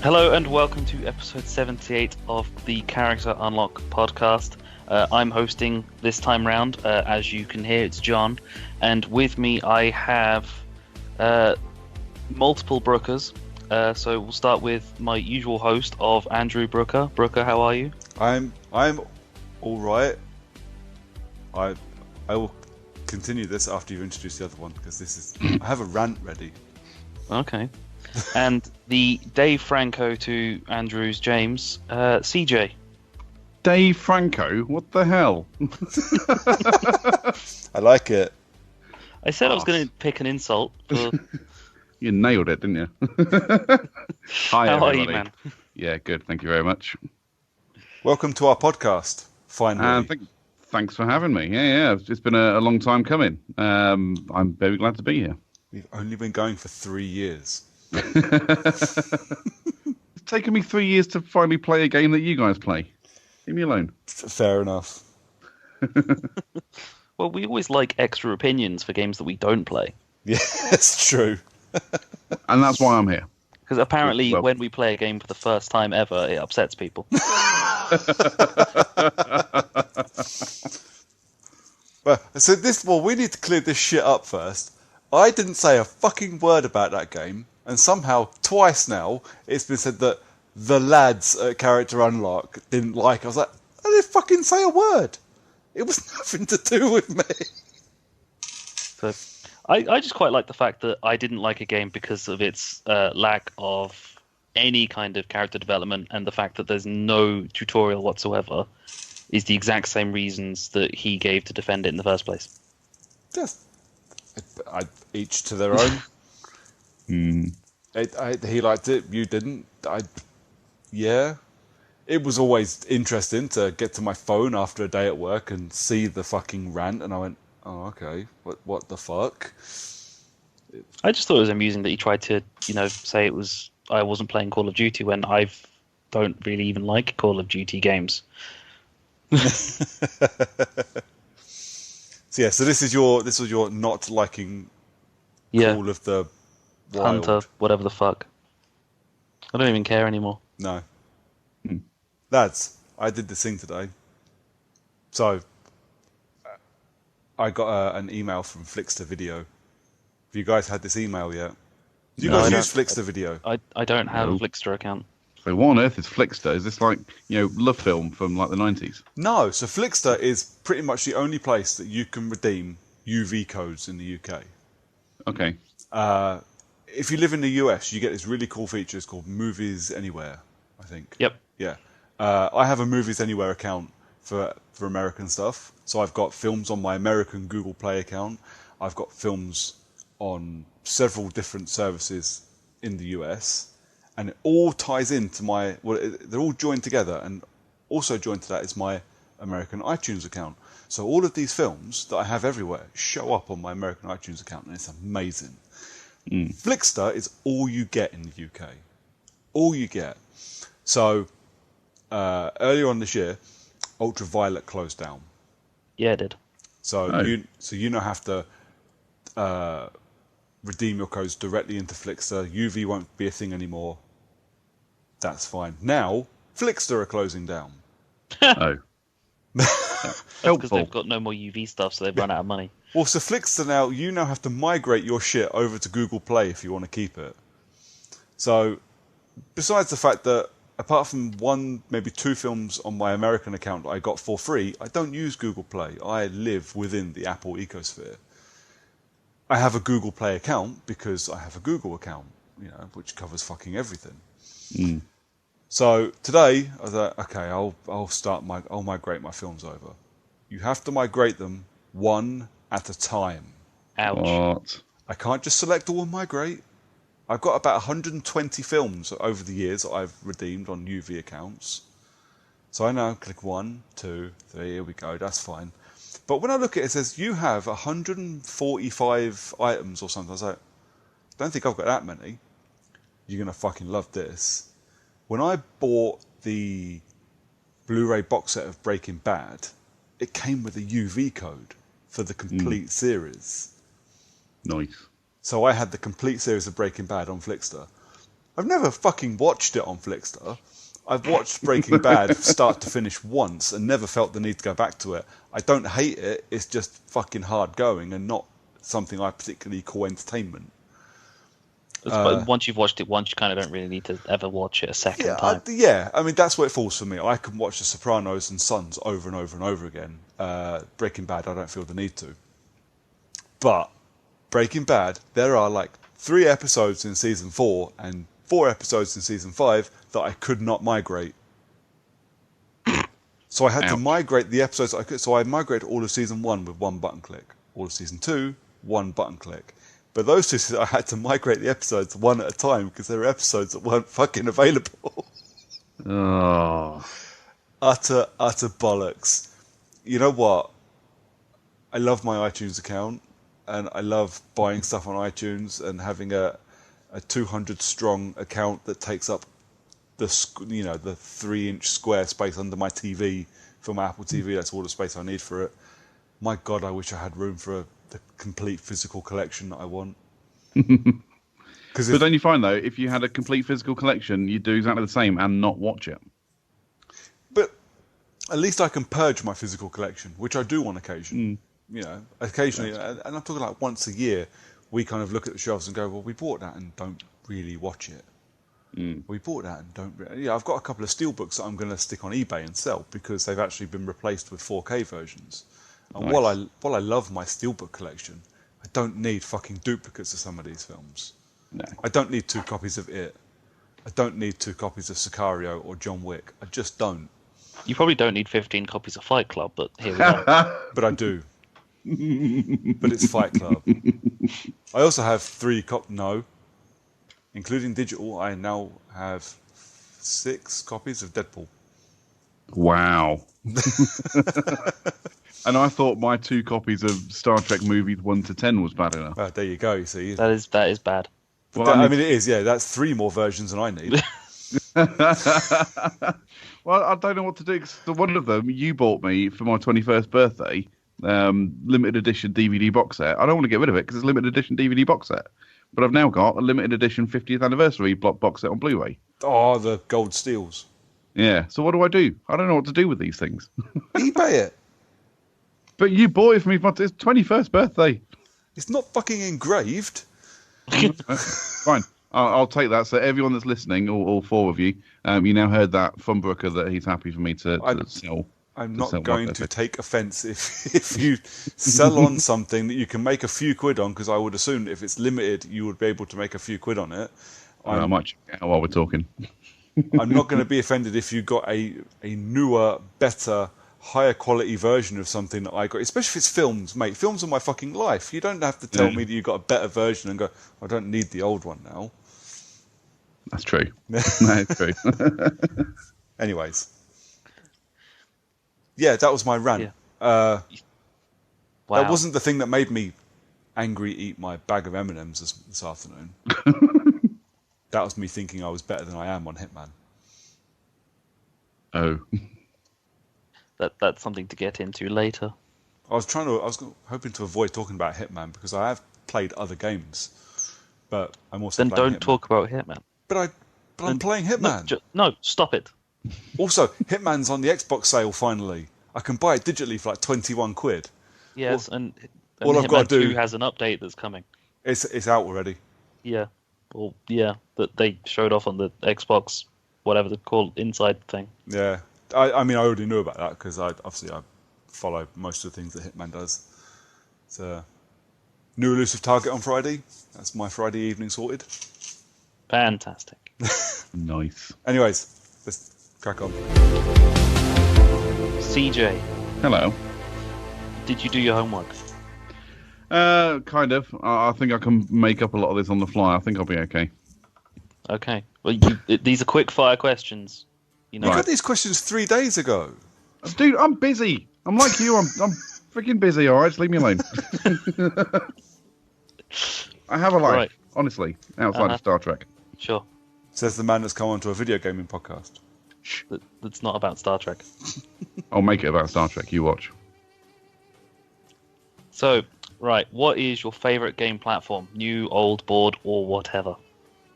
Hello and welcome to episode 78 of the Character Unlock podcast. I'm hosting this time round. As you can hear, it's John. And with me I have multiple Brookers. So we'll start with my usual host of Andrew Brooker. Brooker, how are you? I'm all right. I will continue this after you've introduced the other one because this is I have a rant ready. Okay. And the Dave Franco to Andrew's James, CJ. Dave Franco? What the hell? I like it. I said I was going to pick an insult. For... You nailed it, didn't you? Hi, How everybody. are you, man? Yeah, good. Thank you very much. Welcome to our podcast. Finally. Thanks for having me. Yeah. It's been a long time coming. I'm very glad to be here. We've only been going for 3 years. It's taken me 3 years to finally play a game that you guys play. Leave me alone. Fair enough. Well, we always like extra opinions for games that we don't play. Yeah, it's true. And that's why I'm here. Because apparently when we play a game for the first time ever, it upsets people. We need to clear this shit up first. I didn't say a fucking word about that game, and somehow, twice now, it's been said that the lads at Character Unlock didn't like it. I was like, I didn't fucking say a word. It was nothing to do with me. So I just quite like the fact that I didn't like a game because of its lack of any kind of character development, and the fact that there's no tutorial whatsoever is the exact same reasons that he gave to defend it in the first place. Just, each to their own. He liked it, you didn't. Yeah. It was always interesting to get to my phone after a day at work and see the fucking rant, and I went, oh, okay, what the fuck? I just thought it was amusing that he tried to, say I wasn't playing Call of Duty when I don't really even like Call of Duty games. So this was your not liking Call of the Wild. Hunter, whatever the fuck. I don't even care anymore. No. Lads, I did this thing today. So, I got an email from Flixter Video. Have you guys had this email yet? Do you guys use Flixter Video? I don't have a Flixter account. So what on earth is Flixter? Is this like, love film from like the 90s? No, so Flixter is pretty much the only place that you can redeem UV codes in the UK. Okay. If you live in the US, you get this really cool feature. It's called Movies Anywhere, I think. Yep. Yeah. I have a Movies Anywhere account for American stuff. So I've got films on my American Google Play account. I've got films on several different services in the US. And it all ties into they're all joined together, and also joined to that is my American iTunes account. So all of these films that I have everywhere show up on my American iTunes account, and it's amazing. Flixter is all you get in the UK. All you get. So earlier on this year, Ultraviolet closed down. Yeah, it did. So you now have to redeem your codes directly into Flixter. UV won't be a thing anymore. That's fine. Now, Flixter are closing down. Oh. Because they've got no more UV stuff, so they've run out of money. Well, so Flixter you now have to migrate your shit over to Google Play if you want to keep it. So, besides the fact that, apart from one, maybe two films on my American account that I got for free, I don't use Google Play. I live within the Apple ecosphere. I have a Google Play account because I have a Google account, which covers fucking everything. So today I was like, okay, I'll migrate my films over. You have to migrate them one at a time. Ouch. What? I can't just select all and migrate. I've got about 120 films over the years that I've redeemed on UV accounts. So I now click 1, 2, 3, here we go, that's fine. But when I look at it, it says you have 145 items or something. I was like, I don't think I've got that many. You're going to fucking love this. When I bought the Blu-ray box set of Breaking Bad, it came with a UV code for the complete series. Nice. So I had the complete series of Breaking Bad on Flixter. I've never fucking watched it on Flickster. I've watched Breaking Bad start to finish once and never felt the need to go back to it. I don't hate it. It's just fucking hard going and not something I particularly call entertainment. But once you've watched it once, you kind of don't really need to ever watch it a second time. I mean, that's where it falls for me. I can watch The Sopranos and Sons over and over and over again. Breaking Bad, I don't feel the need to. But Breaking Bad, there are like 3 episodes in season 4 and 4 episodes in season 5 that I could not migrate. So I had to migrate the episodes I could. So I migrated all of season 1 with 1 button click. All of season 2, 1 button click. But those 2, I had to migrate the episodes one at a time because there were episodes that weren't fucking available. Oh. Utter bollocks. You know what? I love my iTunes account, and I love buying stuff on iTunes and having a 200 strong account that takes up the 3-inch square space under my TV for my Apple TV. That's all the space I need for it. My God, I wish I had room for the complete physical collection that I want. But then you find, though, if you had a complete physical collection, you'd do exactly the same and not watch it. But at least I can purge my physical collection, which I do on occasion. You know, occasionally, and I'm talking like once a year, we kind of look at the shelves and go, well, we bought that and don't really watch it. We bought that and don't really... Yeah, I've got a couple of steelbooks that I'm going to stick on eBay and sell because they've actually been replaced with 4K versions. And Nice. while I love my steelbook collection, I don't need fucking duplicates of some of these films. No. I don't need 2 copies of It. I don't need 2 copies of Sicario or John Wick. I just don't. You probably don't need 15 copies of Fight Club, but here we are. But I do. But it's Fight Club. I also have 3 including digital, I now have 6 copies of Deadpool. Wow. And I thought my 2 copies of Star Trek movies 1 to 10 was bad enough. There you go, you see. That is bad. But Well, I mean, it is, yeah. That's 3 more versions than I need. Well, I don't know what to do. 'Cause one of them you bought me for my 21st birthday, limited edition DVD box set. I don't want to get rid of it because it's a limited edition DVD box set. But I've now got a limited edition 50th anniversary box set on Blu-ray. Oh, the gold steels. Yeah. So what do? I don't know what to do with these things. eBay it. But you bought it for me for my 21st birthday. It's not fucking engraved. Fine. I'll take that. So everyone that's listening, all 4 of you, you now heard that from Brooker that he's happy for me to sell. I'm to not sell going my to birthday. take offence if you sell on something that you can make a few quid on, because I would assume that if it's limited, you would be able to make a few quid on it. I might check it out while we're talking. I'm not going to be offended if you got a newer, better, higher quality version of something that I got, especially if it's films, mate. Films are my fucking life. You don't have to tell me that you got a better version and go, I don't need the old one now. That's true. That's true. Anyways. Yeah, that was my rant. Yeah. Wow. That wasn't the thing that made me angry eat my bag of M&Ms this afternoon. That was me thinking I was better than I am on Hitman. Oh. That's something to get into later. I was hoping to avoid talking about Hitman because I have played other games, but I'm also Then playing don't Hitman. talk about Hitman. But I'm playing Hitman. No, stop it. Also, Hitman's on the Xbox sale finally. I can buy it digitally for like 21 quid. Yes, and all I've Hitman got to 2 do- has an update that's coming. It's out already. Yeah. Well, yeah, that they showed off on the Xbox, whatever they call inside thing. Yeah. I mean, I already knew about that because I follow most of the things that Hitman does. It's a new elusive target on Friday. That's my Friday evening sorted. Fantastic. Nice. Anyways, let's crack on. CJ, Hello. did you do your homework? Kind of. I think I can make up a lot of this on the fly. I think I'll be okay. Okay. Well, these are quick fire questions. You know. You got these questions 3 days ago. Dude, I'm busy. I'm like you. I'm freaking busy. All right, just leave me alone. I have a life, Right. honestly, outside of Star Trek. Sure. Says the man that's come onto a video gaming podcast. That's not about Star Trek. I'll make it about Star Trek. You watch. So, right, what is your favorite game platform? New, old, board, or whatever?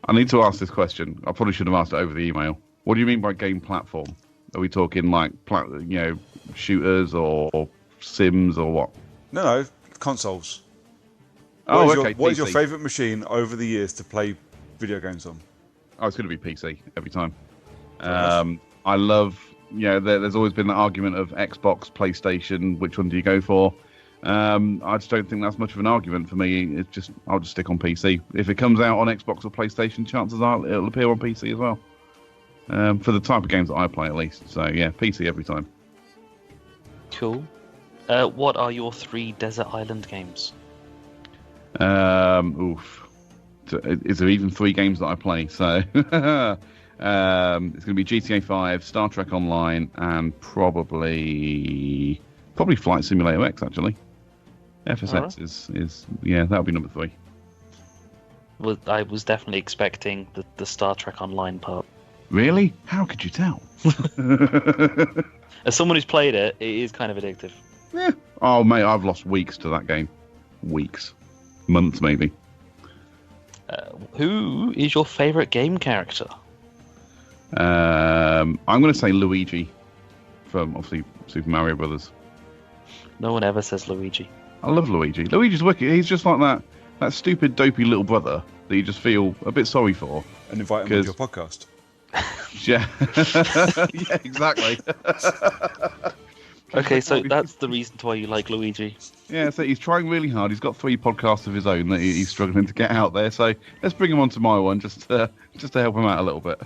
I need to ask this question. I probably should have asked it over the email. What do you mean by game platform? Are we talking like shooters or Sims or what? No, consoles. Oh, What is your PC. favourite machine over the years to play video games on? Oh, it's going to be PC every time. enough. I love, there's always been the argument of Xbox, PlayStation, which one do you go for? I just don't think that's much of an argument for me. I'll just stick on PC. If it comes out on Xbox or PlayStation, chances are it'll appear on PC as well. For the type of games that I play, at least. So yeah, PC every time. Cool. What are your 3 desert island games? Oof. Is there even 3 games that I play? So it's going to be GTA 5, Star Trek Online, and probably Flight Simulator X. Actually, FSX is that'll be number 3. I was definitely expecting the Star Trek Online part. Really? How could you tell? As someone who's played it, it is kind of addictive. Yeah. Oh mate, I've lost weeks to that game. Weeks, months maybe. Who is your favourite game character? I'm going to say Luigi from obviously Super Mario Brothers. No one ever says Luigi. I love Luigi. Luigi's wicked. He's just like that stupid, dopey little brother that you just feel a bit sorry for. And invite him on your podcast. Yeah. Yeah, exactly. Okay, so that's the reason why you like Luigi. Yeah, so he's trying really hard. He's got 3 podcasts of his own that he's struggling to get out there. So let's bring him onto my one just to help him out a little bit.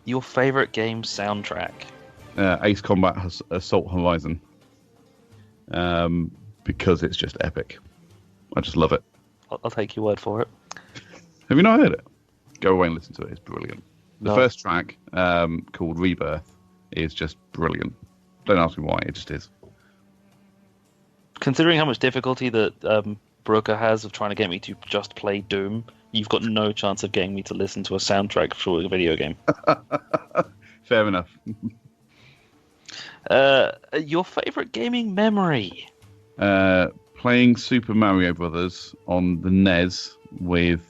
Your favourite game soundtrack? Ace Combat Assault Horizon. Because it's just epic. I just love it. I'll take your word for it. Have you not heard it? Go away and listen to it. It's brilliant. The No. first track, called Rebirth, is just brilliant. Don't ask me why, it just is. Considering how much difficulty that Brooker has of trying to get me to just play Doom, you've got no chance of getting me to listen to a soundtrack for a video game. Fair enough. Your favourite gaming memory? Playing Super Mario Brothers on the NES with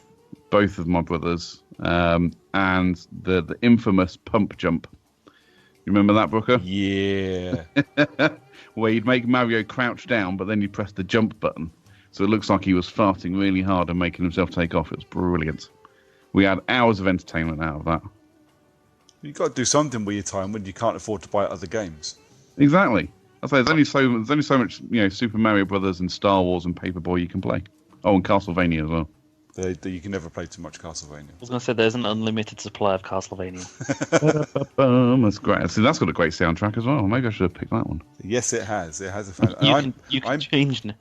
both of my brothers, and the infamous pump jump. You remember that, Brooker? Yeah. Where you'd make Mario crouch down, but then you press the jump button. So it looks like he was farting really hard and making himself take off. It was brilliant. We had hours of entertainment out of that. You've got to do something with your time when you can't afford to buy other games. Exactly. I say there's only so much, Super Mario Brothers and Star Wars and Paperboy you can play. Oh, and Castlevania as well. You can never play too much Castlevania. I was going to say there's an unlimited supply of Castlevania. That's great. See, that's got a great soundtrack as well. Maybe I should have picked that one. Yes, it has. It has a fan. You can I'm change now.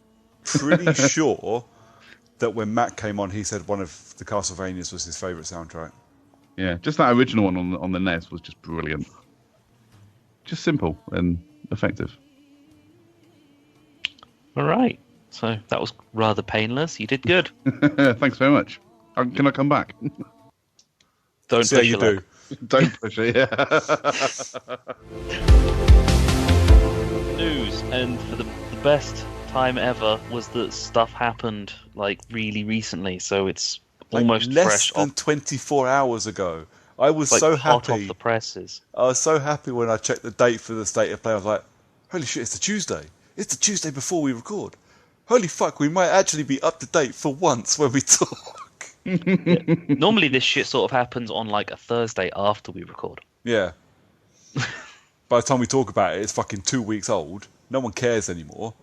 pretty sure that when Matt came on, he said one of the Castlevanias was his favourite soundtrack. Yeah, just that original one on the NES was just brilliant. Just simple and effective. All right. So that was rather painless. You did good. Thanks very much. Can I come back? Don't See how push you your do. luck. Don't push it. Yeah. News, and for the best time ever was that stuff happened like really recently, so it's almost less fresh than off, 24 hours ago. I was like so hot happy. off the presses. I was so happy when I checked the date for the state of play. I was like, holy shit, it's the Tuesday. It's the Tuesday before we record. Holy fuck, we might actually be up to date for once when we talk. Normally this shit sort of happens on like a Thursday after we record. Yeah. By the time we talk about it, it's fucking 2 weeks old. No one cares anymore.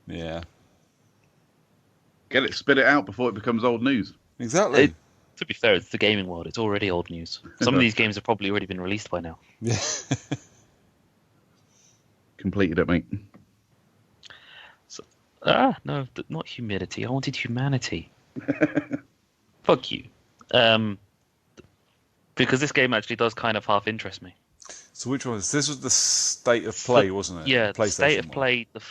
Yeah. Get it, spit it out before it becomes old news. Exactly. To be fair, it's the gaming world. It's already old news. Some of these games have probably already been released by now. Yeah. Completed it, mate. No, not humidity. I wanted humanity. Fuck you. Because this game actually does kind of half interest me. So which one was this? Was the state of play, wasn't it? Yeah, The the state of one. play. The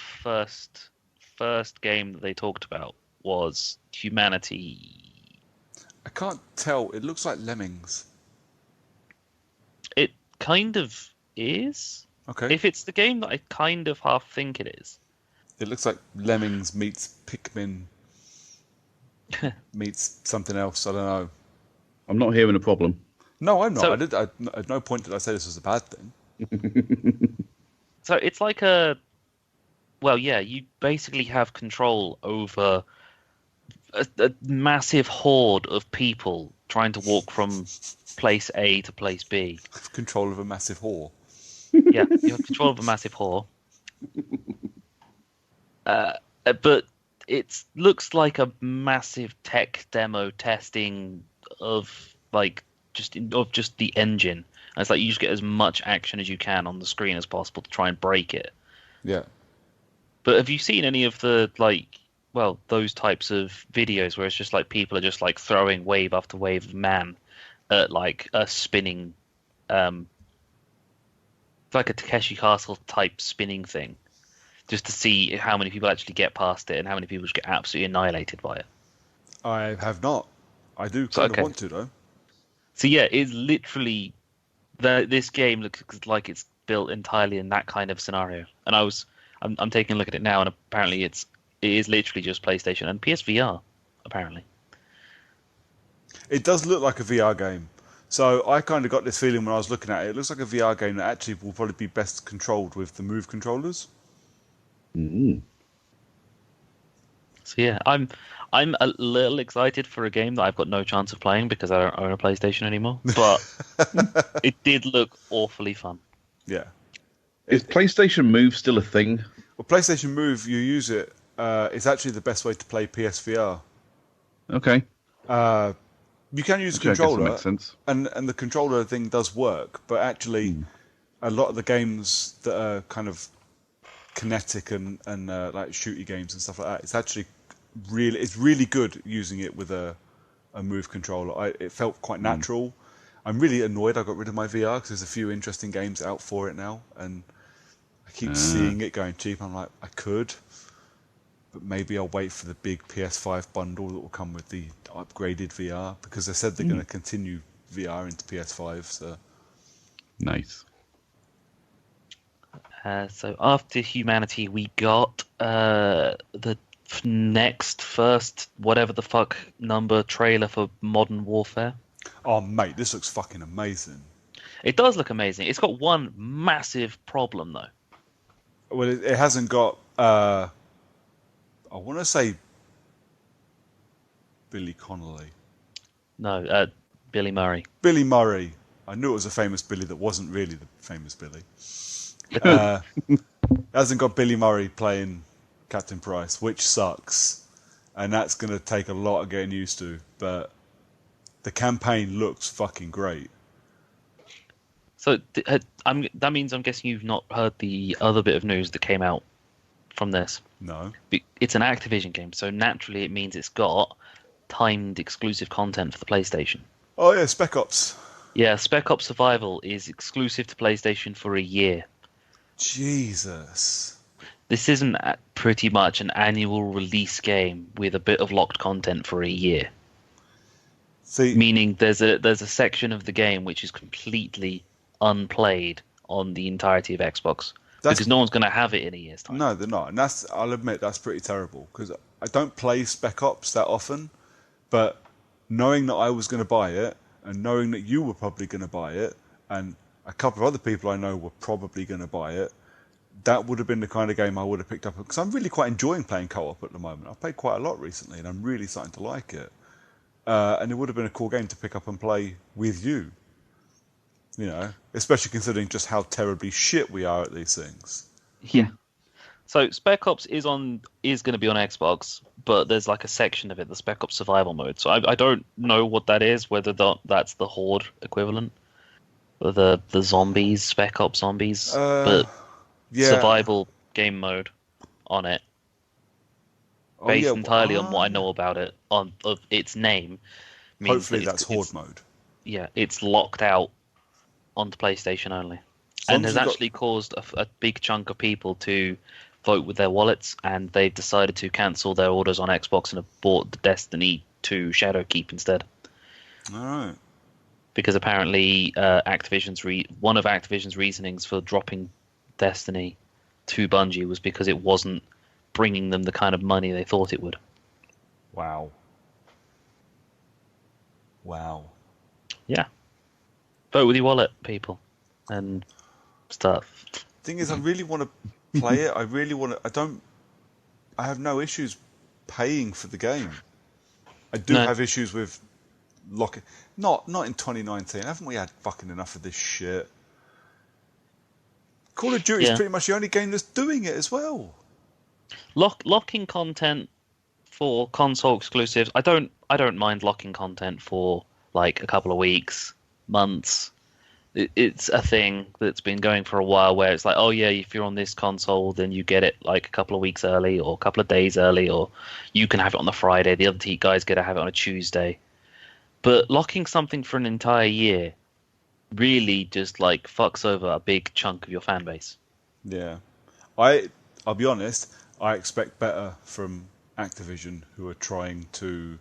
first game that they talked about was Humanity. I can't tell. It looks like Lemmings. It kind of is. Okay. If it's the game that I kind of half think it is. It looks like Lemmings meets Pikmin meets something else. I don't know. I'm not hearing a problem. No, I'm not. So, At no point did I say this was a bad thing. so it's like well, yeah, you basically have control over a massive horde of people trying to walk from place A to place B. Control of a massive whore. Yeah, you have control of a massive whore. But it looks like a massive tech demo testing of just the engine. And it's like you just get as much action as you can on the screen as possible to try and break it. Yeah. But have you seen any of the those types of videos where it's just like people are just like throwing wave after wave of man at like a spinning, like a Takeshi Castle type spinning thing, just to see how many people actually get past it and how many people just get absolutely annihilated by it? I have not. I do kind of want to though. So yeah, it's literally this game looks like it's built entirely in that kind of scenario. And I'm taking a look at it now, and apparently it is literally just PlayStation and PSVR. Apparently, it does look like a VR game. So I kind of got this feeling when I was looking at it. It looks like a VR game that actually will probably be best controlled with the Move controllers. Mm. So yeah, I'm a little excited for a game that I've got no chance of playing because I don't own a PlayStation anymore. But it did look awfully fun. Yeah. Is PlayStation Move still a thing? Well, PlayStation Move, you use it. It's actually the best way to play PSVR. Okay. You can use a Which I guess controller, makes sense. and the controller thing does work, but actually, a lot of the games that are kind of kinetic and like shooty games and stuff like that, it's really good using it with a Move controller. It felt quite natural. I'm really annoyed I got rid of my VR because there's a few interesting games out for it now, and I keep seeing it going cheap. I'm like, I could, but maybe I'll wait for the big PS5 bundle that will come with the upgraded VR, because they said they're going to continue VR into PS5. So Nice. So after Humanity, we got the first whatever the fuck number trailer for Modern Warfare. Oh mate, this looks fucking amazing. It does look amazing. It's got one massive problem though. Well, it hasn't got. I want to say Billy Connolly. No, Billy Murray. Billy Murray. I knew it was a famous Billy that wasn't really the famous Billy. Hasn't got Billy Murray playing Captain Price, which sucks, and that's going to take a lot of getting used to. But the campaign looks fucking great. So that means I'm guessing you've not heard the other bit of news that came out from this. No. It's an Activision game, so naturally it means it's got timed exclusive content for the PlayStation. Oh yeah, Spec Ops. Yeah, Spec Ops Survival is exclusive to PlayStation for a year. Jesus. This isn't pretty much an annual release game with a bit of locked content for a year. See, Meaning there's a section of the game which is completely unplayed on the entirety of Xbox because no one's going to have it in a year's time. No, they're not, and I'll admit that's pretty terrible because I don't play Spec Ops that often, but knowing that I was going to buy it and knowing that you were probably going to buy it and a couple of other people I know were probably going to buy it, that would have been the kind of game I would have picked up because I'm really quite enjoying playing co-op at the moment. I've played quite a lot recently and I'm really starting to like it. And it would have been a cool game to pick up and play with you. You know, especially considering just how terribly shit we are at these things. Yeah. So Spec Ops is going to be on Xbox, but there's like a section of it, the Spec Ops Survival mode. So I don't know what that is, whether that's the Horde equivalent, or the zombies, Spec Ops zombies, but survival game mode on it, based entirely on what I know about it, of its name. Hopefully that's Horde mode. Yeah, it's locked out onto PlayStation only, and has actually caused a big chunk of people to vote with their wallets, and they've decided to cancel their orders on Xbox and have bought the Destiny 2 Shadowkeep instead. All right. Because apparently one of Activision's reasonings for dropping Destiny to Bungie was because it wasn't bringing them the kind of money they thought it would. Wow. Wow. Yeah. Vote with your wallet, people, and stuff. Thing is, I really want to play it. I really want to. I have no issues paying for the game. I do No. have issues with locking. Not in 2019. Haven't we had fucking enough of this shit? Call of Duty is Yeah. pretty much the only game that's doing it as well. Locking content for console exclusives. I don't mind locking content for like a couple of weeks, months. It's a thing that's been going for a while where it's like, oh yeah, if you're on this console, then you get it like a couple of weeks early or a couple of days early, or you can have it on the Friday. The other guys get to have it on a Tuesday. But locking something for an entire year really just like fucks over a big chunk of your fan base. Yeah. I'll be honest, I expect better from Activision, who are trying to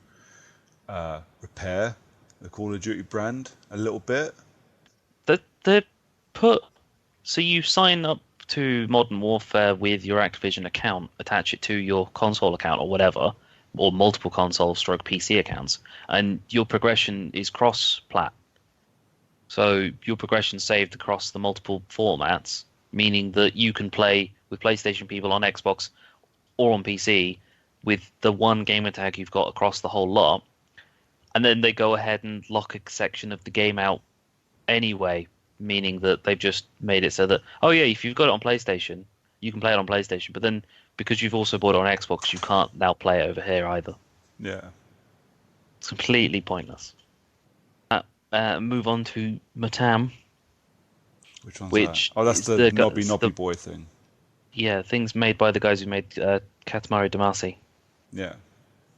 repair the Call of Duty brand a little bit. They put so you sign up to Modern Warfare with your Activision account, attach it to your console account or whatever, or multiple console stroke PC accounts, and your progression is cross-plat. So your progression saved across the multiple formats, meaning that you can play with PlayStation people on Xbox or on PC with the one gamer tag you've got across the whole lot, and then they go ahead and lock a section of the game out anyway, meaning that they've just made it so that, oh yeah, if you've got it on PlayStation, you can play it on PlayStation, but then because you've also bought it on Xbox, you can't now play it over here either. Yeah. It's completely pointless. Move on to Matam. Which one's Which that? Oh, that's is the Nobby Boy thing. Yeah, things made by the guys who made Katamari Damacy. Yeah.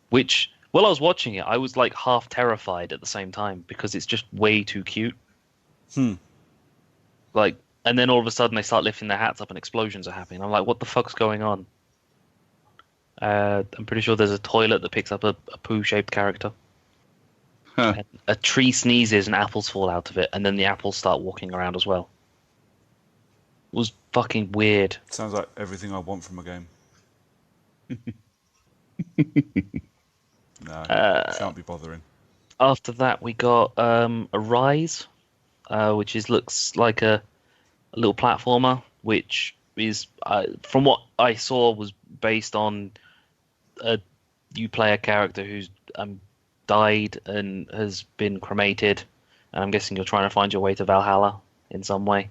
Which, while I was watching it, I was like half terrified at the same time because it's just way too cute. Like, and then all of a sudden they start lifting their hats up and explosions are happening. I'm like, what the fuck's going on? I'm pretty sure there's a toilet that picks up a poo-shaped character. Huh. A tree sneezes and apples fall out of it, and then the apples start walking around as well. It was fucking weird. Sounds like everything I want from a game. No, shan't be bothering. After that, we got Arise, which looks like a little platformer, which is, from what I saw, was based on you play a character who's died and has been cremated, and I'm guessing you're trying to find your way to Valhalla in some way.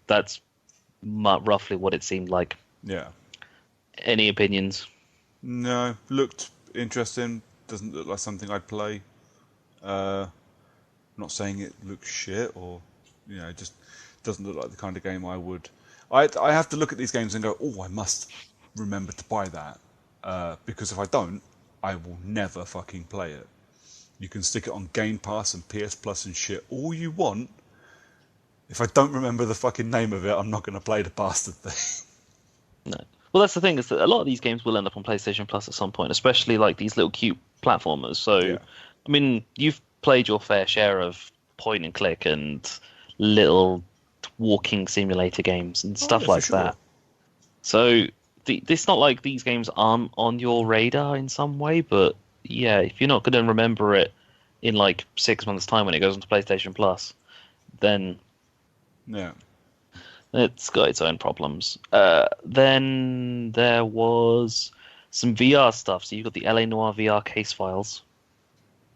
That's roughly what it seemed like. Yeah. Any opinions? No, looked interesting. Doesn't look like something I'd play. I'm not saying it looks shit or, it just doesn't look like the kind of game I would. I have to look at these games and go, oh, I must remember to buy that. Because if I don't, I will never fucking play it. You can stick it on Game Pass and PS Plus and shit all you want. If I don't remember the fucking name of it, I'm not going to play the bastard thing. No. Well, that's the thing, is that a lot of these games will end up on PlayStation Plus at some point, especially like these little cute platformers. So, Yeah. I mean, you've played your fair share of point and click and little walking simulator games and stuff yeah, like for sure. that. So, it's not like these games aren't on your radar in some way, but yeah, if you're not going to remember it in like 6 months' time when it goes onto PlayStation Plus, then Yeah. it's got its own problems. Then there was some VR stuff. So you've got the LA Noire VR case files,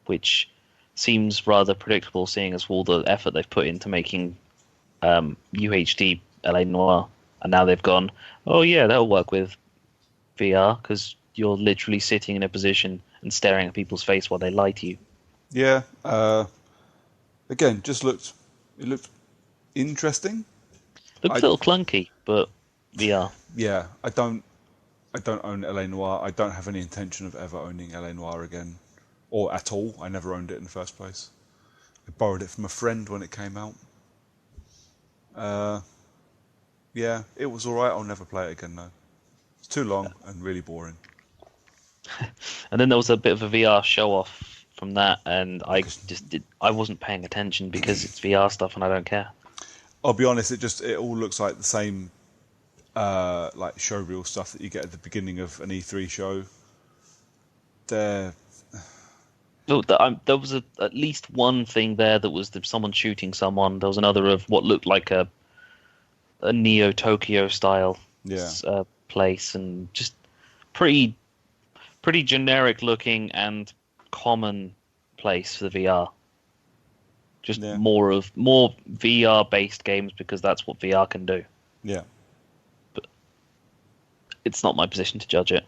which seems rather predictable, seeing as all the effort they've put into making UHD LA Noire, and now they've gone, oh yeah, that'll work with VR because you're literally sitting in a position and staring at people's face while they lie to you. Yeah. Again, it looked interesting. Looks a little clunky, but VR. Yeah, I don't own LA Noire. I don't have any intention of ever owning LA Noire again, or at all. I never owned it in the first place. I borrowed it from a friend when it came out. Yeah, it was alright. I'll never play it again though. It's too long and really boring. And then there was a bit of a VR show off from that, and I wasn't paying attention because it's VR stuff and I don't care. I'll be honest, it all looks like the same like showreel stuff that you get at the beginning of an E3 show. Oh, there was at least one thing there that was someone shooting someone. There was another of what looked like a Neo Tokyo style Yeah. place, and just pretty generic looking and common place for the VR. Just Yeah. more VR based games because that's what VR can do. Yeah. But it's not my position to judge it.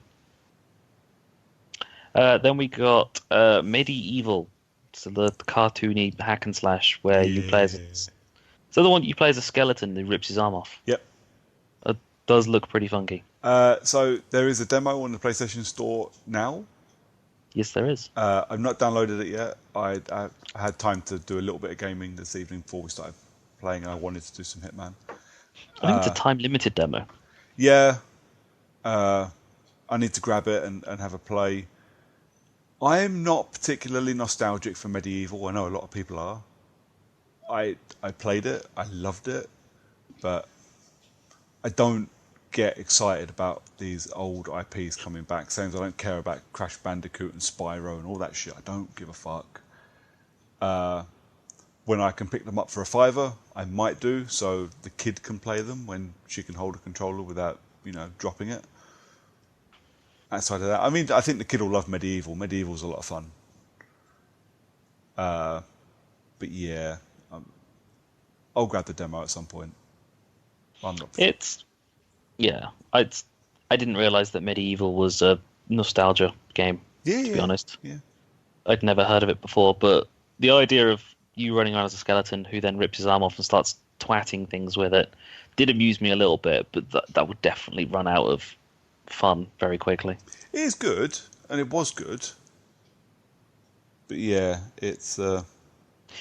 Then we got Medieval, so the cartoony hack and slash where you play as the one you play as a skeleton who rips his arm off. Yep. It does look pretty funky. So there is a demo on the PlayStation Store now. Yes, there is. I've not downloaded it yet. I had time to do a little bit of gaming this evening before we started playing. I wanted to do some Hitman. I think it's a time-limited demo. Yeah. I need to grab it and have a play. I'm not particularly nostalgic for Medieval. I know a lot of people are. I played it. I loved it. But I don't get excited about these old IPs coming back. Same as I don't care about Crash Bandicoot and Spyro and all that shit. I don't give a fuck. When I can pick them up for a $5, I might do, so the kid can play them when she can hold a controller without, dropping it. Outside of that, I mean, I think the kid will love Medieval. Medieval's a lot of fun. But yeah, I'll grab the demo at some point. I'm not. I didn't realize that Medieval was a nostalgia game. Yeah, to be honest. Yeah. I'd never heard of it before, but the idea of you running around as a skeleton who then rips his arm off and starts twatting things with it did amuse me a little bit, but that would definitely run out of fun very quickly. It is good, and it was good. But yeah, it's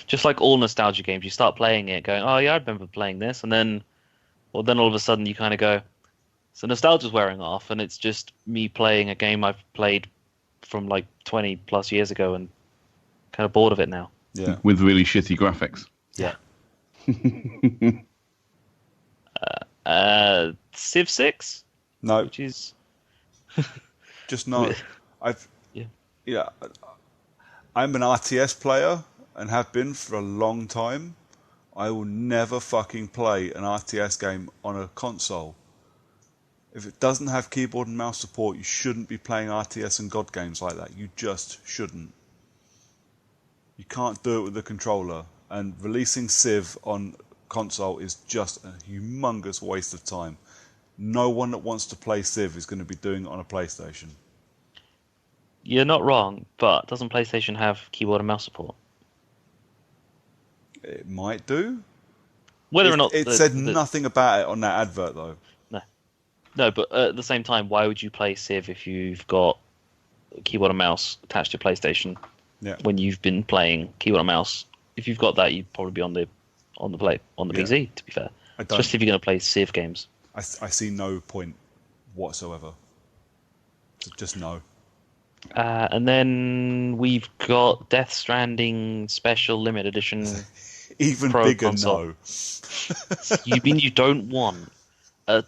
just like all nostalgia games. You start playing it, going, "Oh yeah, I remember playing this," and then all of a sudden you kind of go, "So nostalgia's wearing off," and it's just me playing a game I've played from like 20 plus years ago, and kind of bored of it now. Yeah, with really shitty graphics. Yeah. Civ 6? No, which is just no. I'm an RTS player and have been for a long time. I will never fucking play an RTS game on a console. If it doesn't have keyboard and mouse support, you shouldn't be playing RTS and God games like that. You just shouldn't. You can't do it with a controller. And releasing Civ on console is just a humongous waste of time. No one that wants to play Civ is going to be doing it on a PlayStation. You're not wrong, but doesn't PlayStation have keyboard and mouse support? It might do. Whether or not it said nothing about it on that advert, though. No, but at the same time, why would you play Civ if you've got keyboard and mouse attached to your PlayStation? Yeah. When you've been playing keyboard and mouse, if you've got that, you'd probably be on the PC. To be fair, especially if you're going to play Civ games. I see no point whatsoever. Just no. And then we've got Death Stranding Special Limited Edition. Even Pro bigger console. no. You mean you don't want a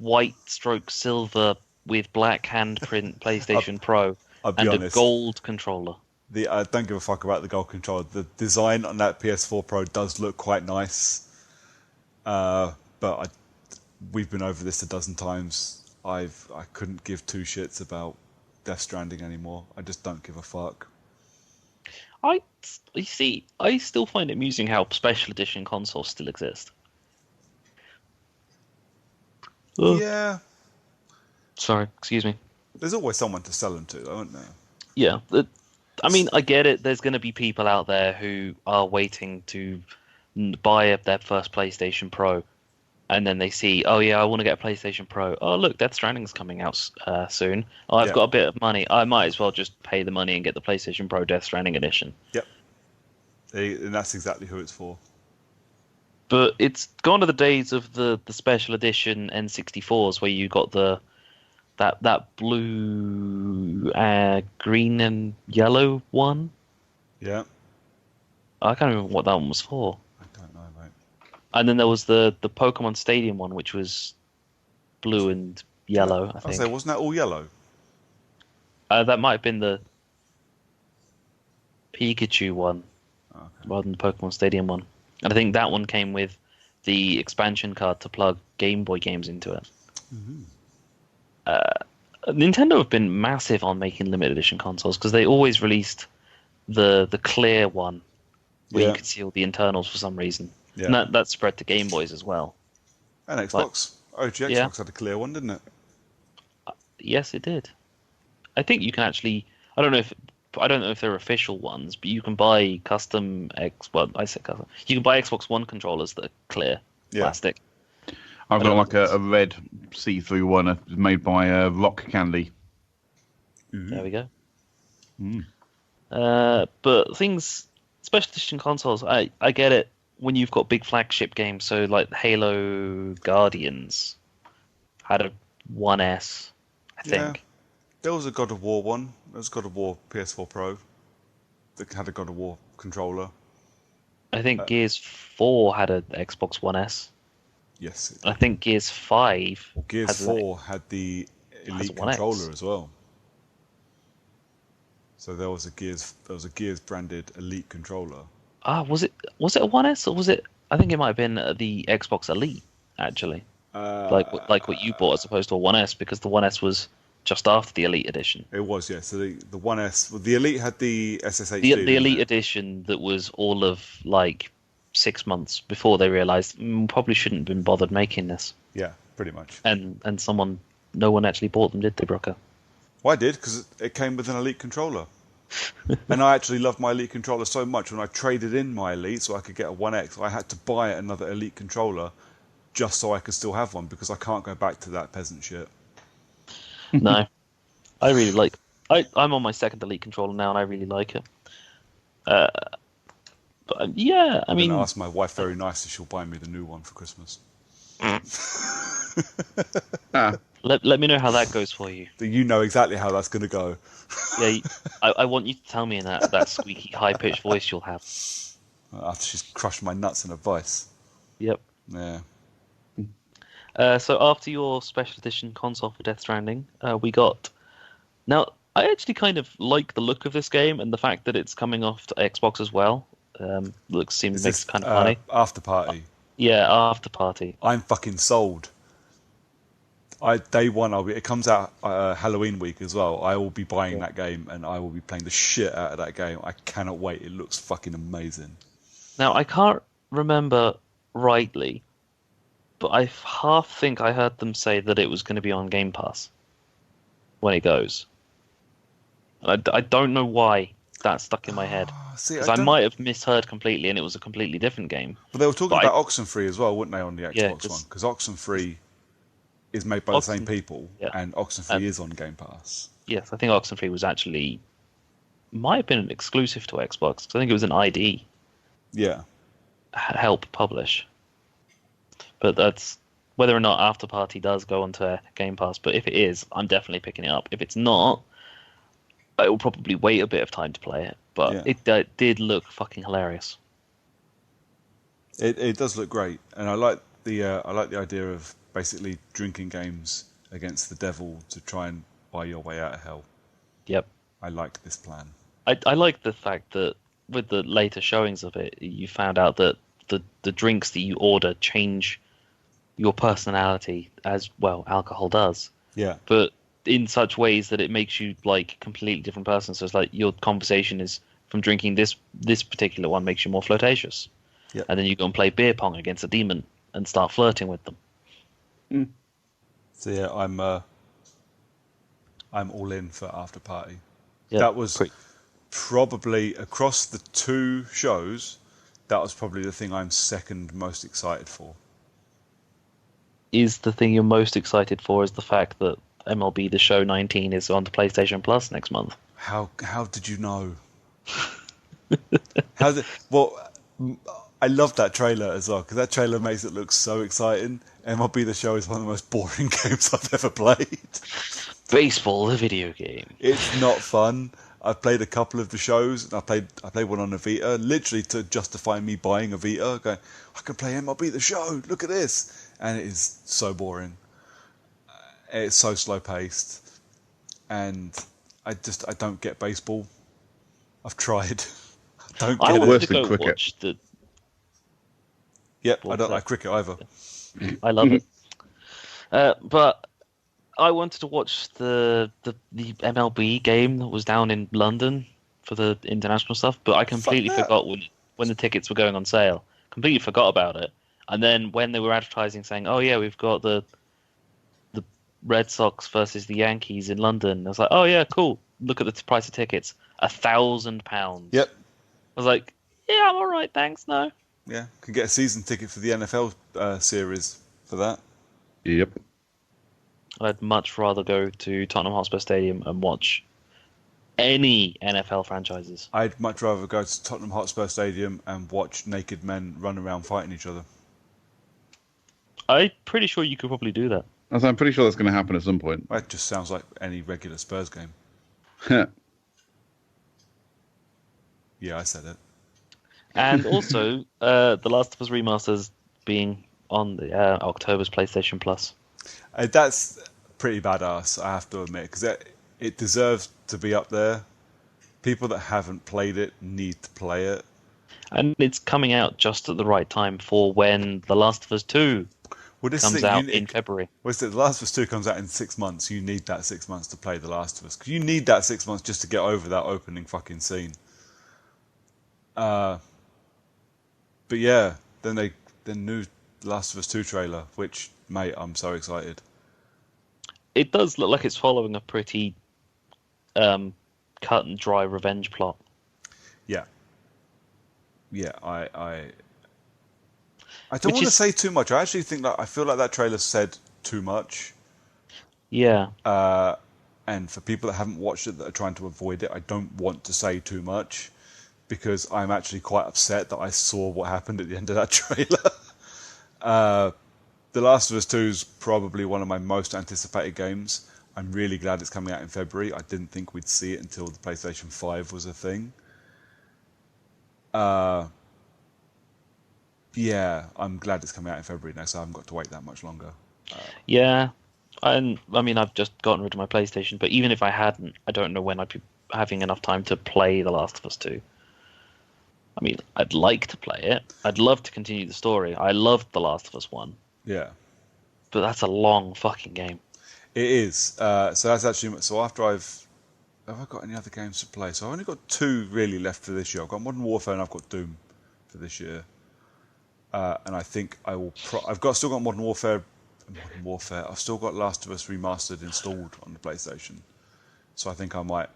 white stroke silver with black handprint PlayStation Pro and honest. a gold controller? I don't give a fuck about the gold controller. The design on that PS4 Pro does look quite nice. But we've been over this a dozen times. I couldn't give two shits about Death Stranding anymore. I just don't give a fuck. You see, I still find it amusing how special edition consoles still exist. Yeah. Sorry, excuse me. There's always someone to sell them to, though, isn't there? Yeah, I mean, I get it. There's going to be people out there who are waiting to buy their first PlayStation Pro, and then they see, oh yeah, I want to get a PlayStation Pro. Oh look, Death Stranding's coming out soon. Oh, I've got a bit of money. I might as well just pay the money and get the PlayStation Pro Death Stranding edition. Yep. And that's exactly who it's for. But it's gone to the days of the special edition N64s where you got that blue, green and yellow one. Yeah. I can't remember what that one was for. I don't know, mate. And then there was the Pokemon Stadium one, which was blue and yellow, I think. Wasn't that all yellow? That might have been the... Pikachu one Okay. rather than the Pokemon Stadium one. And I think that one came with the expansion card to plug Game Boy games into it. Nintendo have been massive on making limited edition consoles because they always released the clear one where Yeah. you could see all the internals for some reason. Yeah. And that spread to Game Boys as well. And Xbox. OG yeah. Xbox had a clear one, didn't it? Yes, it did. I think you can actually. I don't know if they're official ones, but you can buy custom Well, I said custom. You can buy Xbox One controllers that are clear plastic. I've got like a red see-through one made by Rock Candy. There we go. But special edition consoles, I get it when you've got big flagship games. So like Halo Guardians had a 1S, I think. Yeah. There was a God of War one. There was God of War PS4 Pro that had a God of War controller. I think Gears 4 had an Xbox One S. Yes. It did. I think Gears 5. Well, Gears 4 had the Elite controller as well. So there was a Gears branded Elite controller. Was it a 1S or was it? I think it might have been the Xbox Elite actually, like what you bought as opposed to a 1S because the 1S was just after the Elite edition. It was, yeah. So the 1S, well, the Elite had the SSHD. The Elite edition that was all of like 6 months before they realised probably shouldn't have been bothered making this. Yeah, pretty much. And no one actually bought them, did they, Brooker? Well, I did because it came with an Elite controller. And I actually loved my Elite controller so much when I traded in my Elite so I could get a 1X, I had to buy another Elite controller just so I could still have one because I can't go back to that peasant shit. No. I really like... I'm on my second Elite controller now and I really like it. But yeah, I mean... I asked my wife very nicely, she'll buy me the new one for Christmas. Let me know how that goes for you. You know exactly how that's going to go. Yeah, I want you to tell me in that squeaky, high-pitched voice you'll have. After she's crushed my nuts in a vice. Yep. Yeah. So after your special edition console for Death Stranding, we got... Now, I actually kind of like the look of this game and the fact that it's coming off to Xbox as well. Makes it kind of funny. After Party. Yeah, After Party. I'm fucking sold. Day one, it comes out Halloween week as well. I will be buying that game and I will be playing the shit out of that game. I cannot wait. It looks fucking amazing. Now, I can't remember rightly, but I half think I heard them say that it was going to be on Game Pass when it goes. I don't know why that stuck in my head. Because I might have misheard completely and it was a completely different game. But they were talking about Oxenfree as well, weren't they, on the Xbox One? Because Oxenfree is made by the same people, and Oxenfree is on Game Pass. Yes, I think Oxenfree was actually... might have been an exclusive to Xbox, because I think it was an ID. Yeah. Help publish. But that's... whether or not After Party does go onto Game Pass, but if it is, I'm definitely picking it up. If it's not, I will probably wait a bit of time to play it. But it did look fucking hilarious. It does look great, and I like the idea of basically drinking games against the devil to try and buy your way out of hell. Yep. I like this plan. I like the fact that with the later showings of it, you found out that the drinks that you order change your personality as well. Alcohol does. Yeah. But in such ways that it makes you like a completely different person. So it's like your conversation is from drinking this particular one makes you more flirtatious. Yep. And then you go and play beer pong against a demon and start flirting with them. So yeah, I'm all in for After Party. Yeah, that was probably across the two shows. That was probably the thing I'm second most excited for. Is the thing you're most excited for is the fact that MLB The Show 19 is on the PlayStation Plus next month? How did you know? I love that trailer as well because that trailer makes it look so exciting. MLB The Show is one of the most boring games I've ever played. Baseball, the video game. It's not fun. I've played a couple of the shows, and I played one on a Vita, literally to justify me buying a Vita. Going, I can play MLB The Show. Look at this, and it is so boring. It's so slow paced, and I don't get baseball. I've tried. Don't I get wanted it. to than go cricket. watch the. Yep, I What's don't that? like cricket either. I love it. But I wanted to watch the MLB game that was down in London for the international stuff, but I Fuck completely that. forgot when the tickets were going on sale. Completely forgot about it. And then when they were advertising saying, "Oh yeah, we've got the Red Sox versus the Yankees in London," I was like, "Oh yeah, cool. Look at the price of tickets, £1,000." Yep. I was like, "Yeah, I'm all right, thanks. No." Yeah, can get a season ticket for the NFL series for that. Yep. I'd much rather go to Tottenham Hotspur Stadium and watch any NFL franchises. I'd much rather go to Tottenham Hotspur Stadium and watch naked men run around fighting each other. I'm pretty sure you could probably do that. I'm pretty sure that's going to happen at some point. That just sounds like any regular Spurs game. Yeah, I said it. And also, The Last of Us remasters being on the October's PlayStation Plus. That's pretty badass, I have to admit, because it deserves to be up there. People that haven't played it need to play it. And it's coming out just at the right time for when The Last of Us 2 Well, this comes thing, out in February. Well, The Last of Us 2 comes out in 6 months. You need that 6 months to play The Last of Us. 'Cause you need that 6 months just to get over that opening fucking scene. But yeah, then new Last of Us 2 trailer, which, mate, I'm so excited. It does look like it's following a pretty cut and dry revenge plot. Yeah. Yeah, I don't Which want to is- say too much. I actually think that I feel like that trailer said too much. Yeah. And for people that haven't watched it that are trying to avoid it, I don't want to say too much because I'm actually quite upset that I saw what happened at the end of that trailer. The Last of Us 2 is probably one of my most anticipated games. I'm really glad it's coming out in February. I didn't think we'd see it until the PlayStation 5 was a thing. Yeah, I'm glad it's coming out in February now, so I haven't got to wait that much longer. Yeah. And I mean, I've just gotten rid of my PlayStation, but even if I hadn't, I don't know when I'd be having enough time to play The Last of Us 2. I mean, I'd like to play it. I'd love to continue the story. I loved The Last of Us 1, Yeah, but that's a long fucking game. it is. So that's actually so. After have I got any other games to play? So I've only got 2 really left for this year. I've got Modern Warfare and I've got Doom for this year. And I think I will. Still got Modern Warfare. I've still got Last of Us Remastered installed on the PlayStation. So I think I might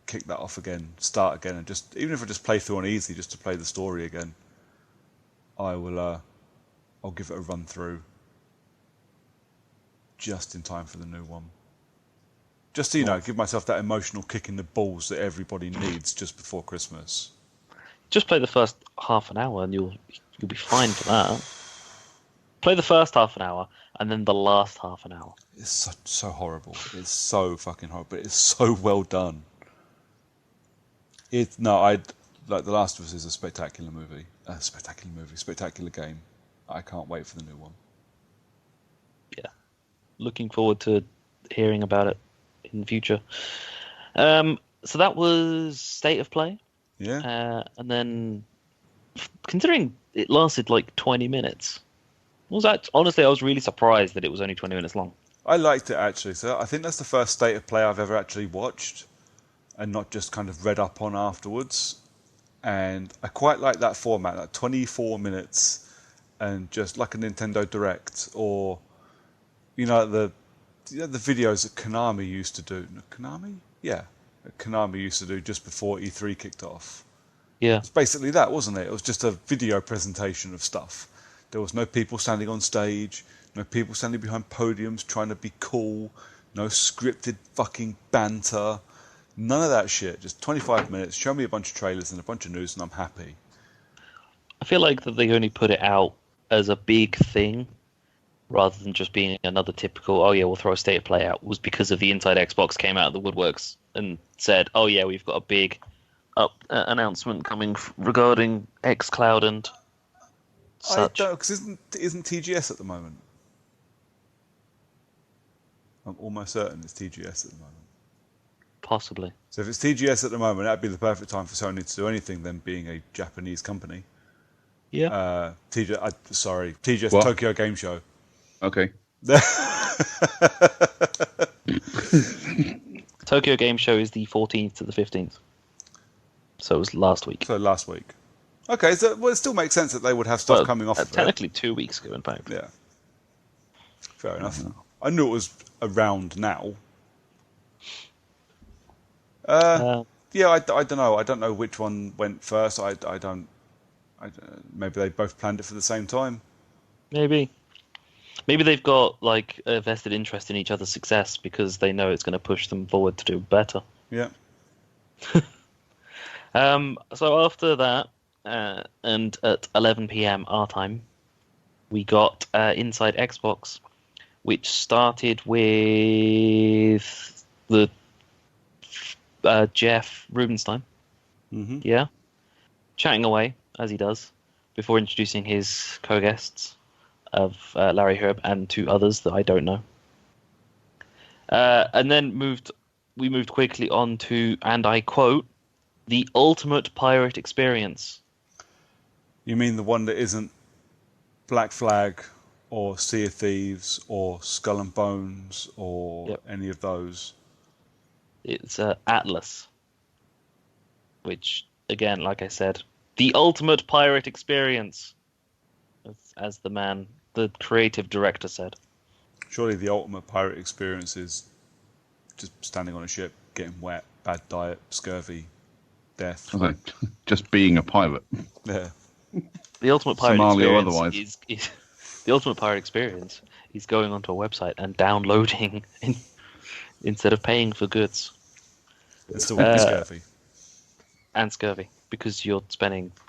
kick that off again, start again, and just even if I just play through on easy, just to play the story again, I will. I'll give it a run through, just in time for the new one. Just to, give myself that emotional kick in the balls that everybody needs just before Christmas. Just play the first half an hour, and you'll be fine for that. Play the first half an hour, and then the last half an hour. It's so horrible. It's so fucking horrible. It's so well done. The Last of Us is a spectacular movie. Spectacular game. I can't wait for the new one. Yeah, looking forward to hearing about it in the future. So that was State of Play. Yeah. And then, considering it lasted like 20 minutes, honestly, I was really surprised that it was only 20 minutes long. I liked it actually. So I think that's the first State of Play I've ever actually watched, and not just kind of read up on afterwards. And I quite like that format, like 24 minutes, and just like a Nintendo Direct, or the videos that Konami used to do. Konami, yeah, Konami used to do just before E3 kicked off. Yeah, It's basically that, wasn't it? It was just a video presentation of stuff. There was no people standing on stage, no people standing behind podiums trying to be cool, no scripted fucking banter. None of that shit. Just 25 minutes, show me a bunch of trailers and a bunch of news, and I'm happy. I feel like that they only put it out as a big thing, rather than just being another typical, oh yeah, we'll throw a State of Play out, was because of the Inside Xbox came out of the woodworks and said, oh yeah, we've got a big announcement coming regarding xCloud and such. I don't, because isn't TGS at the moment? I'm almost certain it's TGS at the moment. Possibly. So if it's TGS at the moment, that'd be the perfect time for Sony to do anything, then being a Japanese company. Yeah. TGS What? Tokyo Game Show. Okay. Tokyo Game Show is the 14th to the 15th. So it was last week. So last week. Okay, so it still makes sense that they would have stuff coming off of it. Technically 2 weeks ago, in fact. Yeah. Fair enough. I knew it was around now. Yeah, I don't know. I don't know which one went first. Maybe they both planned it for the same time. Maybe they've got like a vested interest in each other's success because they know it's going to push them forward to do better. Yeah. So after that, and at 11 p.m. our time, we got Inside Xbox, which started with the Jeff Rubenstein. Mm-hmm. Yeah, chatting away as he does before introducing his co-guests of Larry Herb and 2 others that I don't know. And then we moved quickly on to, and I quote, the ultimate pirate experience. You mean the one that isn't Black Flag or Sea of Thieves or Skull and Bones or any of those? It's Atlas, which, again, like I said, the ultimate pirate experience, as the creative director said. Surely the ultimate pirate experience is just standing on a ship, getting wet, bad diet, scurvy, death. Okay. Just being a pirate. Yeah. The ultimate pirate Somalia experience otherwise. is the ultimate pirate experience is going onto a website and downloading instead of paying for goods. It's still scurvy. And scurvy, because you're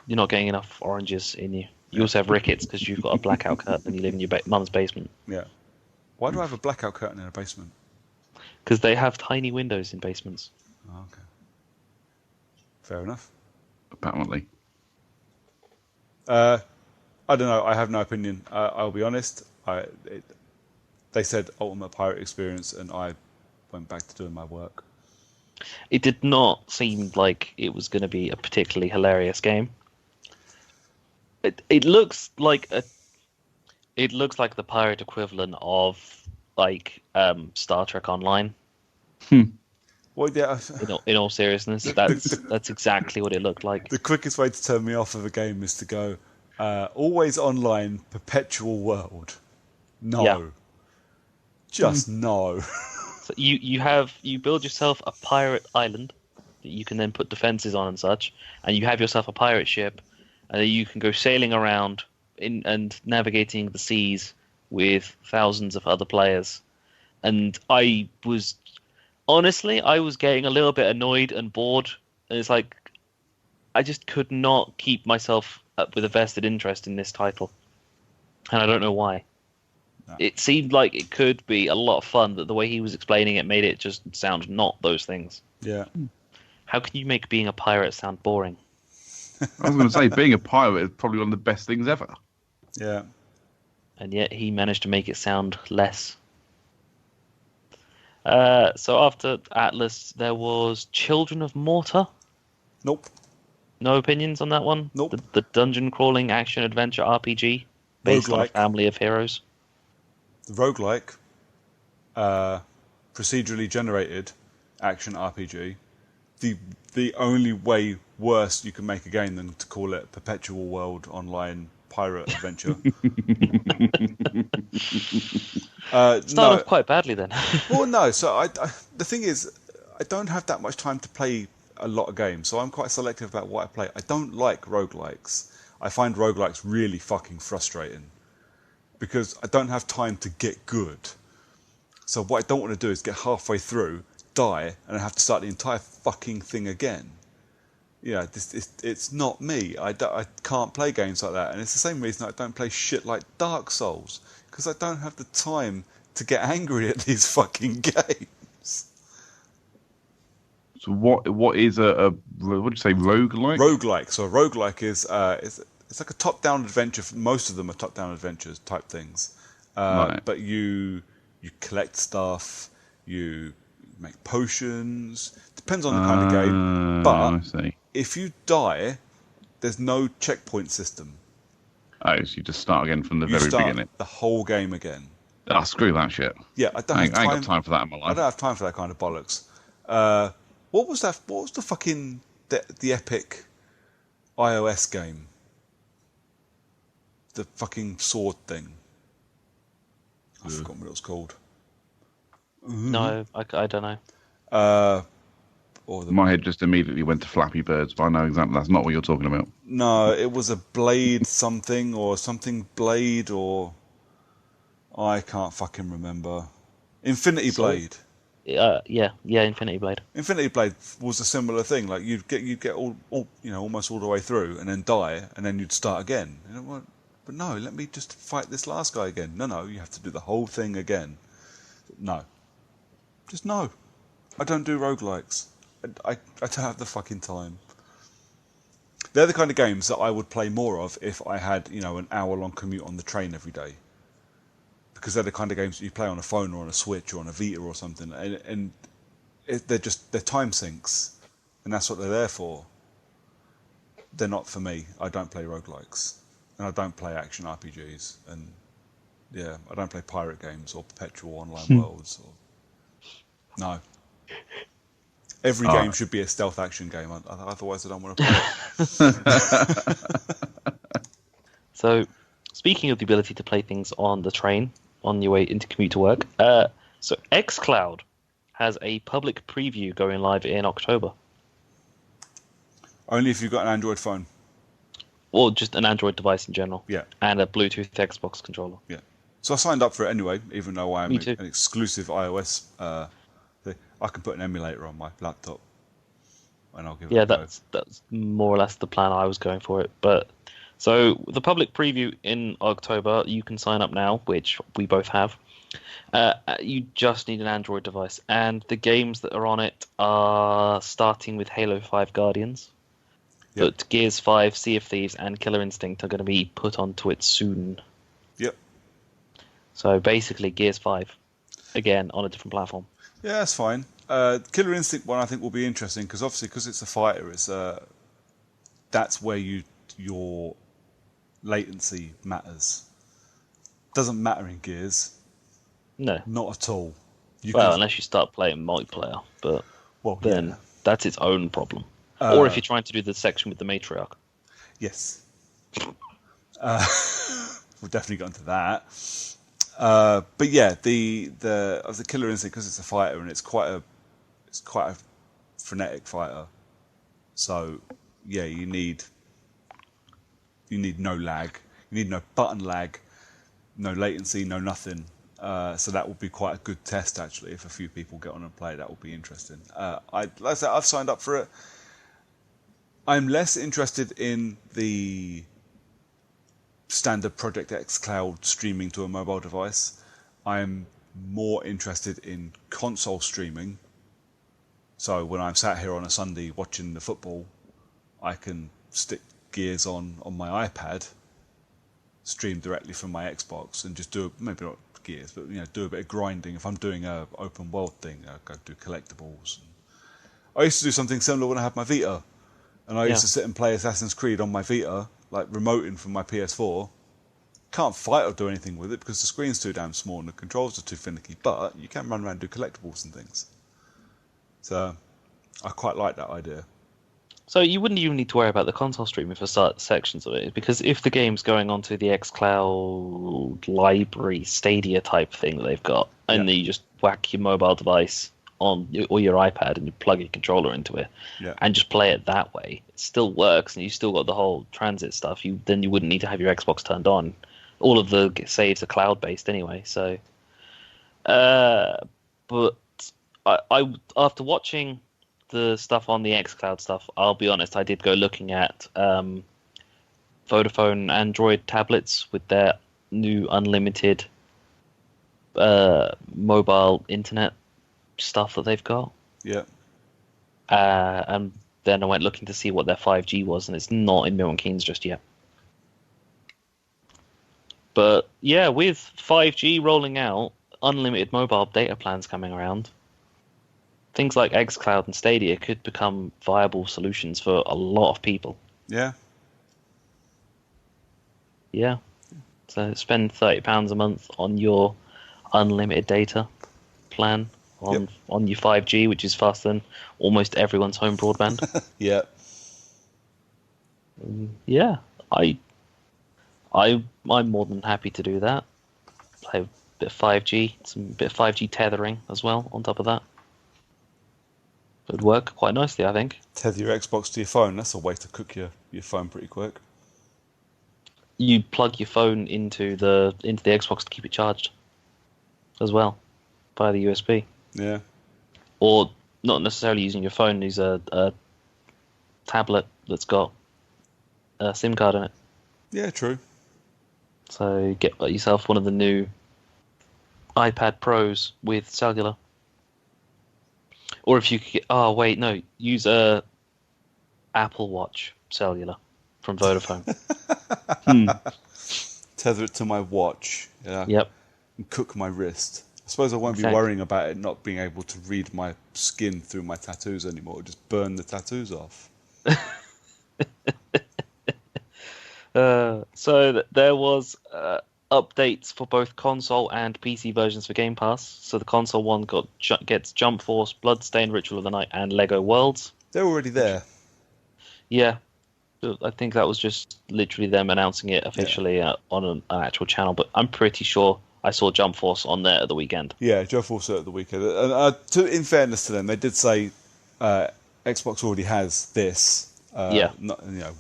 not getting enough oranges in you. You also have rickets because you've got a blackout curtain and you live in your mum's basement. Yeah. Why do I have a blackout curtain in a basement? Because they have tiny windows in basements. Oh, okay. Fair enough. Apparently. I don't know. I have no opinion. I'll be honest. They said ultimate pirate experience, and I went back to doing my work. It did not seem like it was going to be a particularly hilarious game. It looks like the pirate equivalent of like Star Trek Online. Well, yeah. In all seriousness, that's exactly what it looked like. The quickest way to turn me off of a game is to go always online, perpetual world. No. Yeah. Just no. So you build yourself a pirate island that you can then put defenses on and such, and you have yourself a pirate ship, and then you can go sailing around and navigating the seas with thousands of other players. And I was getting a little bit annoyed and bored, and it's like I just could not keep myself up with a vested interest in this title, and I don't know why. No. It seemed like it could be a lot of fun, but the way he was explaining it made it just sound not those things. Yeah. How can you make being a pirate sound boring? I was going to say, being a pirate is probably one of the best things ever. Yeah. And yet he managed to make it sound less. So after Atlas, there was Children of Morta. Nope. No opinions on that one? Nope. The dungeon crawling action adventure RPG based on a family of heroes. The roguelike, procedurally generated action RPG. The only way worse you can make a game than to call it Perpetual World Online Pirate Adventure. Started off quite badly then. Well, no. So the thing is, I don't have that much time to play a lot of games, so I'm quite selective about what I play. I don't like roguelikes. I find roguelikes really fucking frustrating because I don't have time to get good. So what I don't want to do is get halfway through, die, and I have to start the entire fucking thing again. Yeah, it's not me. I can't play games like that, and it's the same reason I don't play shit like Dark Souls, because I don't have the time to get angry at these fucking games. So what is what do you say, roguelike? Roguelike. So a roguelike is it's like a top-down adventure. Most of them are top-down adventures type things. Right. But you collect stuff, you make potions. Depends on the kind of game. But I see. if you die, there's no checkpoint system. Oh, so you just start again from the You very start beginning. the whole game again. Ah, screw that shit. Yeah, I ain't got time for that in my life. I don't have time for that kind of bollocks. What was that? What was the fucking the epic iOS game? The fucking sword thing. I've forgotten what it was called. No, I don't know. My head just immediately went to Flappy Birds, but I know exactly that's not what you're talking about. No, it was a Blade something or something Blade or I can't fucking remember. Infinity Blade. Yeah, Infinity Blade. Infinity Blade was a similar thing. Like you'd get all almost all the way through and then die and then you'd start again. You know what? But no, let me just fight this last guy again. No, you have to do the whole thing again. No. Just no. I don't do roguelikes. I don't have the fucking time. They're the kind of games that I would play more of if I had, an hour-long commute on the train every day. Because they're the kind of games that you play on a phone or on a Switch or on a Vita or something. And they're time sinks. And that's what they're there for. They're not for me. I don't play roguelikes. And I don't play action RPGs. And yeah, I don't play pirate games or perpetual online worlds. No. Every game should be a stealth action game. Otherwise, I don't want to play it. So, speaking of the ability to play things on the train on your way into commute to work, so xCloud has a public preview going live in October. Only if you've got an Android phone. Or just an Android device in general. Yeah. And a Bluetooth Xbox controller. Yeah. So I signed up for it anyway, even though I'm Me too. an exclusive iOS thing. I can put an emulator on my laptop, and I'll give it a go. That's more or less the plan I was going for it. But so the public preview in October, you can sign up now, which we both have. You just need an Android device, and the games that are on it are starting with Halo 5 Guardians. Yep. But Gears 5, Sea of Thieves, and Killer Instinct are going to be put onto it soon. Yep. So basically, Gears 5 again on a different platform. Yeah, that's fine. Killer Instinct one I think will be interesting because it's a fighter, that's where your latency matters. Doesn't matter in Gears. No, not at all. Unless you start playing multiplayer, but then that's its own problem. Or if you're trying to do the section with the matriarch. Yes. We'll definitely get into that. But yeah, the Killer Instinct, because it's a fighter and it's quite a frenetic fighter. So yeah, you need no lag, you need no button lag, no latency, no nothing. So that will be quite a good test actually. If a few people get on and play, that will be interesting. Like I said, I've signed up for it. I'm less interested in the standard Project X Cloud streaming to a mobile device. I'm more interested in console streaming. So when I'm sat here on a Sunday watching the football, I can stick Gears on my iPad, stream directly from my Xbox, and just do maybe not Gears, but do a bit of grinding. If I'm doing a open world thing, I go do collectibles. I used to do something similar when I had my Vita. And I used to sit and play Assassin's Creed on my Vita, like remoting from my PS4. Can't fight or do anything with it because the screen's too damn small and the controls are too finicky, but you can run around and do collectibles and things. So I quite like that idea. So you wouldn't even need to worry about the console streaming for sections of it, because if the game's going onto the xCloud library Stadia type thing that they've got, and then you just whack your mobile device on or your iPad and you plug your controller into it and just play it that way, it still works and you still got the whole transit stuff. Then you wouldn't need to have your Xbox turned on. All of the saves are cloud based anyway. So, but I after watching the stuff on the xCloud stuff, I'll be honest, I did go looking at Vodafone Android tablets with their new unlimited mobile internet stuff that they've got. Yeah. And then I went looking to see what their 5G was, and it's not in Milton Keynes just yet. But yeah, with 5G rolling out, unlimited mobile data plans coming around, things like xCloud and Stadia could become viable solutions for a lot of people. Yeah. Yeah. So spend £30 a month on your unlimited data plan on your 5G, which is faster than almost everyone's home broadband. Yeah. Yeah, I'm more than happy to do that. Play a bit of 5G, some bit of 5G tethering as well on top of that. It would work quite nicely, I think. Tether your Xbox to your phone. That's a way to cook your phone pretty quick. You plug your phone into the Xbox to keep it charged as well via the USB. Yeah. Or not necessarily using your phone, use a tablet that's got a SIM card in it. Yeah, true. So get yourself one of the new iPad Pros with cellular. Or if you could get, use a Apple Watch cellular from Vodafone. Tether it to my watch. Yeah. Yep. And cook my wrist. I suppose I won't be worrying about it not being able to read my skin through my tattoos anymore. It'll just burn the tattoos off. So there was updates for both console and PC versions for Game Pass. So the console one gets Jump Force, Bloodstained Ritual of the Night, and Lego Worlds. They're already there. Yeah, I think that was just literally them announcing it officially on an actual channel. But I'm pretty sure I saw Jump Force on there at the weekend. Yeah, Jump Force at the weekend. And in fairness to them, they did say Xbox already has this.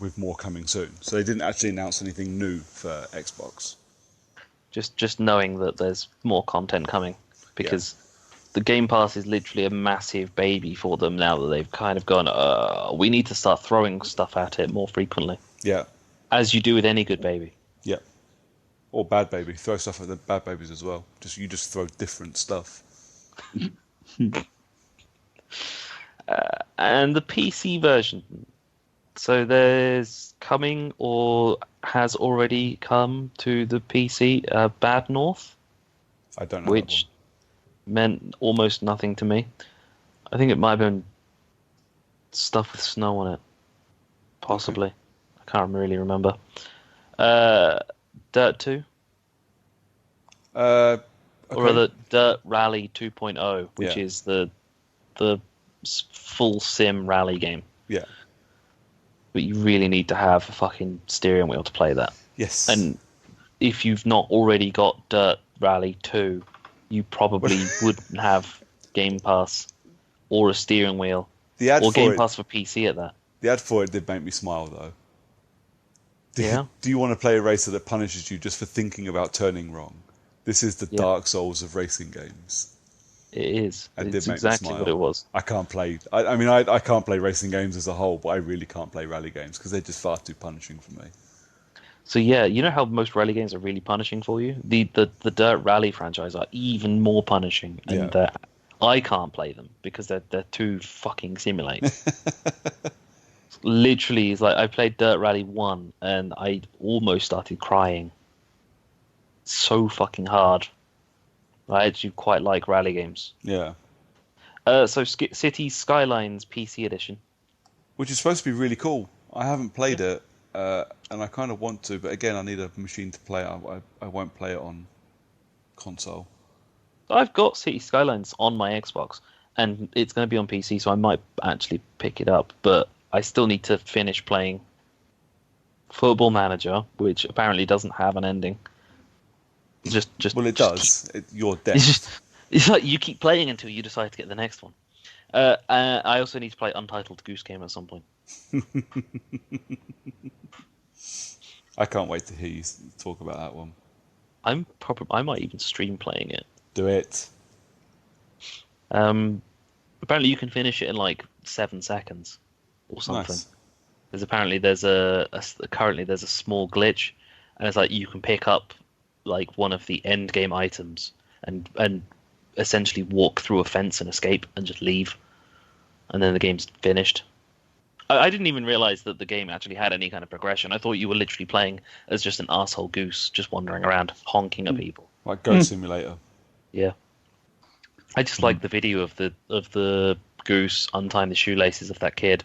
With more coming soon. So they didn't actually announce anything new for Xbox. Just knowing that there's more content coming, because the Game Pass is literally a massive baby for them now that they've kind of gone, we need to start throwing stuff at it more frequently. Yeah. As you do with any good baby. Yeah. Or bad baby. Throw stuff at the bad babies as well. You just throw different stuff. And the PC version. So there's coming or has already come to the PC Bad North. I don't know. Which meant almost nothing to me. I think it might have been stuff with snow on it. Possibly. Okay. I can't really remember. Dirt 2? Okay. Or rather, Dirt Rally 2.0, which is the full sim rally game. Yeah. But you really need to have a fucking steering wheel to play that. Yes. And if you've not already got Dirt Rally 2, you probably wouldn't have Game Pass or a steering wheel. Or Game Pass for PC at that. The ad for it did make me smile, though. Yeah. Do you want to play a racer that punishes you just for thinking about turning wrong? This is the Dark Souls of racing games. It is. It's exactly what it was. I can't play. I can't play racing games as a whole, but I really can't play rally games because they're just far too punishing for me. So yeah, you know how most rally games are really punishing for you? The Dirt Rally franchise are even more punishing, and I can't play them because they're too fucking simulated. Literally, it's like I played Dirt Rally 1 and I almost started crying. So fucking hard. I actually quite like rally games. Yeah. So Cities Skylines PC edition, which is supposed to be really cool. I haven't played it, and I kind of want to, but again, I need a machine to play it. I won't play it on console. I've got Cities Skylines on my Xbox, and it's going to be on PC, so I might actually pick it up. But I still need to finish playing Football Manager, which apparently doesn't have an ending. Well, it does. You're dead. It's like you keep playing until you decide to get the next one. I also need to play Untitled Goose Game at some point. I can't wait to hear you talk about that one. I might even stream playing it. Do it. Apparently you can finish it in like 7 seconds or something. Nice. Because apparently currently there's a small glitch, and it's like you can pick up like one of the end game items and essentially walk through a fence and escape and just leave, and then the game's finished. I didn't even realize that the game actually had any kind of progression. I thought you were literally playing as just an arsehole goose just wandering around honking at people. Like Goat Simulator. Yeah. I just like the video of the goose untying the shoelaces of that kid,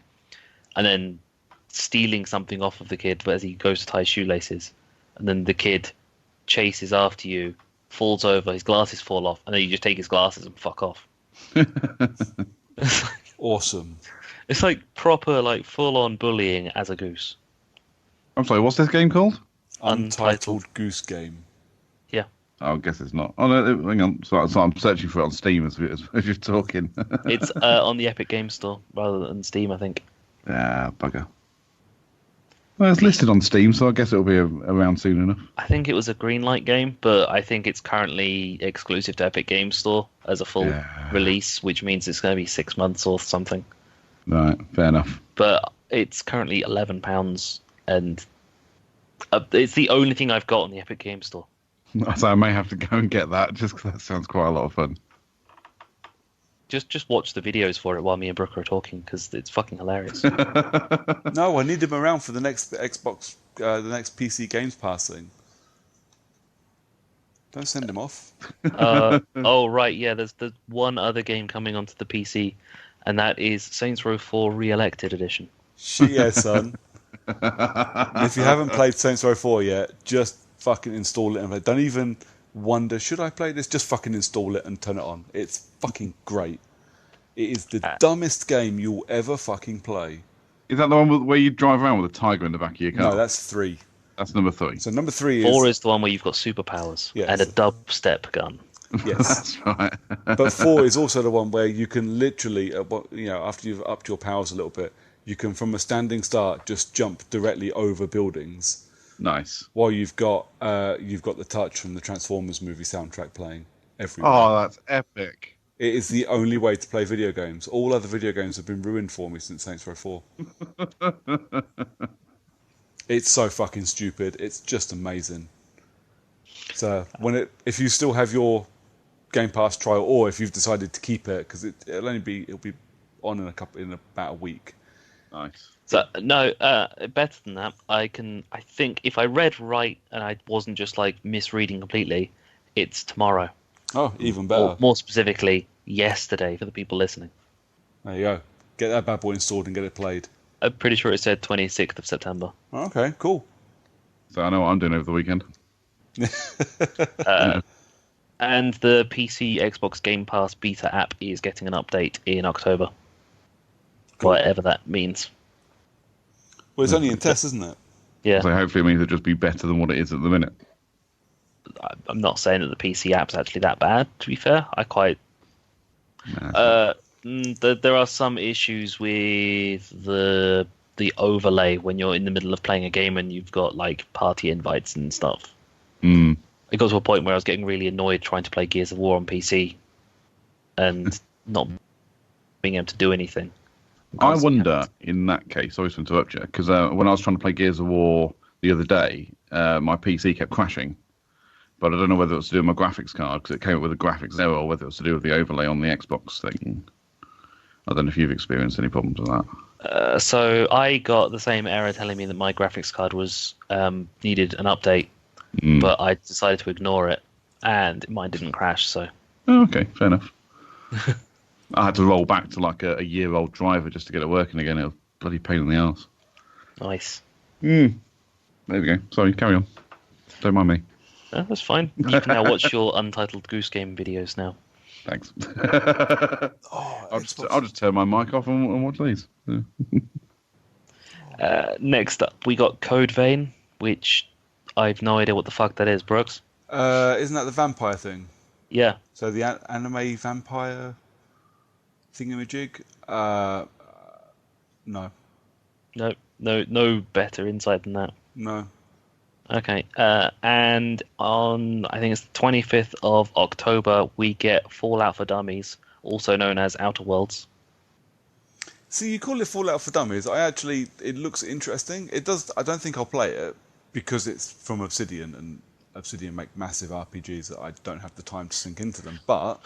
and then stealing something off of the kid as he goes to tie his shoelaces, and then the kid chases after you, falls over, his glasses fall off, and then you just take his glasses and fuck off. Awesome. It's like proper, like full-on bullying as a goose. I'm sorry, what's this game called? Untitled Goose Game. Yeah. Oh, I guess it's not. Oh no, hang on. So I'm searching for it on Steam as you're talking. It's on the Epic Games Store rather than Steam, I think. Ah, bugger. Well, it's listed on Steam, so I guess it'll be around soon enough. I think it was a Greenlight game, but I think it's currently exclusive to Epic Games Store as a full release, which means it's going to be 6 months or something. Right, fair enough. But it's currently £11, and it's the only thing I've got on the Epic Games Store. So I may have to go and get that, just because that sounds quite a lot of fun. Just watch the videos for it while me and Brooker are talking, because it's fucking hilarious. No, I need him around for the next Xbox, the next PC Games Pass thing. Don't send him off. Oh, right, yeah, there's one other game coming onto the PC, and that is Saints Row 4 Re-Elected Edition. Shit, yeah, son. If you haven't played Saints Row 4 yet, just fucking install it and play. Don't even wonder, should I play this? Just fucking install it and turn it on. It's fucking great. It is the dumbest game you'll ever fucking play. Is that the one where you drive around with a tiger in the back of your car? No, that's 3. That's number 3. So number 3 is... 4 is the one where you've got superpowers and a dubstep gun. Yes. That's right. But 4 is also the one where you can literally, after you've upped your powers a little bit, you can, from a standing start, just jump directly over buildings. Nice. While you've got the touch from the Transformers movie soundtrack playing everywhere. Oh, that's epic. It is the only way to play video games. All other video games have been ruined for me since Saints Row 4. It's so fucking stupid. It's just amazing. So if you still have your Game Pass trial, or if you've decided to keep it, because it'll be on in about a week. Nice. So no, better than that. I think if I read right and I wasn't just like misreading completely, it's tomorrow. Oh, even better. Or more specifically, yesterday for the people listening. There you go. Get that bad boy installed and get it played. I'm pretty sure it said 26th of September. Oh, okay, cool. So I know what I'm doing over the weekend. And the PC Xbox Game Pass beta app is getting an update in October. Cool. Whatever that means. Well, it's only in test, isn't it? Yeah. So hopefully it means it'll just be better than what it is at the minute. I'm not saying that the PC app's actually that bad, to be fair. There are some issues with the overlay when you're in the middle of playing a game and you've got like party invites and stuff. Mm. It got to a point where I was getting really annoyed trying to play Gears of War on PC and not being able to do anything. I wonder, in that case, sorry to interrupt you, because when I was trying to play Gears of War the other day, my PC kept crashing. But I don't know whether it was to do with my graphics card, because it came up with a graphics error, or whether it was to do with the overlay on the Xbox thing. I don't know if you've experienced any problems with that. So I got the same error telling me that my graphics card was needed an update, but I decided to ignore it, and mine didn't crash. So. Oh, okay, fair enough. I had to roll back to like a year-old driver just to get it working again. It was a bloody pain in the arse. Nice. There we go. Sorry, carry on. Don't mind me. No, that's fine. You can now watch your Untitled Goose Game videos now. Thanks. I'll just turn my mic off and watch these. Yeah. Next up, we got Code Vein, which I've no idea what the fuck that is, Brooks. Isn't that the vampire thing? Yeah. So the anime vampire thingamajig? No. No better insight than that. No. Okay, and on, I think it's the 25th of October, we get Fallout for Dummies, also known as Outer Worlds. See, you call it Fallout for Dummies. It looks interesting. It does. I don't think I'll play it because it's from Obsidian, and Obsidian make massive RPGs that I don't have the time to sink into them. But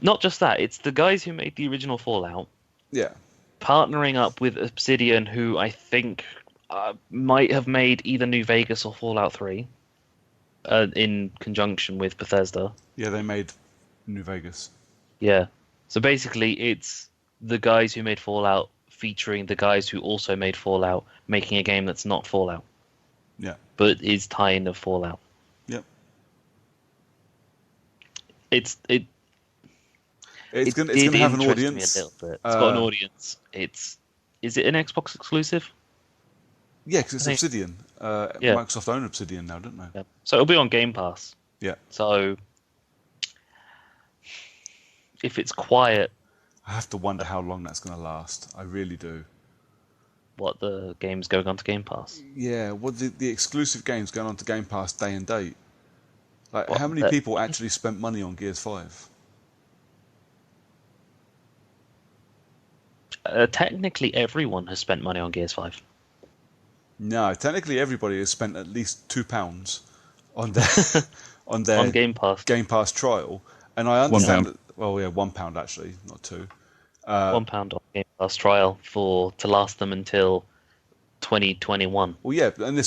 not just that, it's the guys who made the original Fallout. Yeah. Partnering up with Obsidian, who I think might have made either New Vegas or Fallout 3 in conjunction with Bethesda. Yeah, they made New Vegas. Yeah. So basically, it's the guys who made Fallout featuring the guys who also made Fallout, making a game that's not Fallout, Yeah. but is tying of Fallout. Yep. It's it It's it gonna did have an interest me a audience. little bit. It's got an audience. Is it an Xbox exclusive? Yeah, because I it's think Obsidian. yeah. Microsoft own Obsidian now, don't they? Yeah. So it'll be on Game Pass. Yeah. So if it's quiet, I have to wonder how long that's going to last. I really do. what the game's going on to Game Pass? Yeah, well, the exclusive games going on to Game Pass day and date. Like, What how many the, people actually spent money on Gears 5? technically everyone has spent money on Gears 5 No, technically everybody has spent at least £2 on their on their on Game Pass. Game Pass trial, and I £1. understand that. Well, yeah, £1 actually, not two. £1 on Game Pass trial to last them until 2021. Well, yeah, and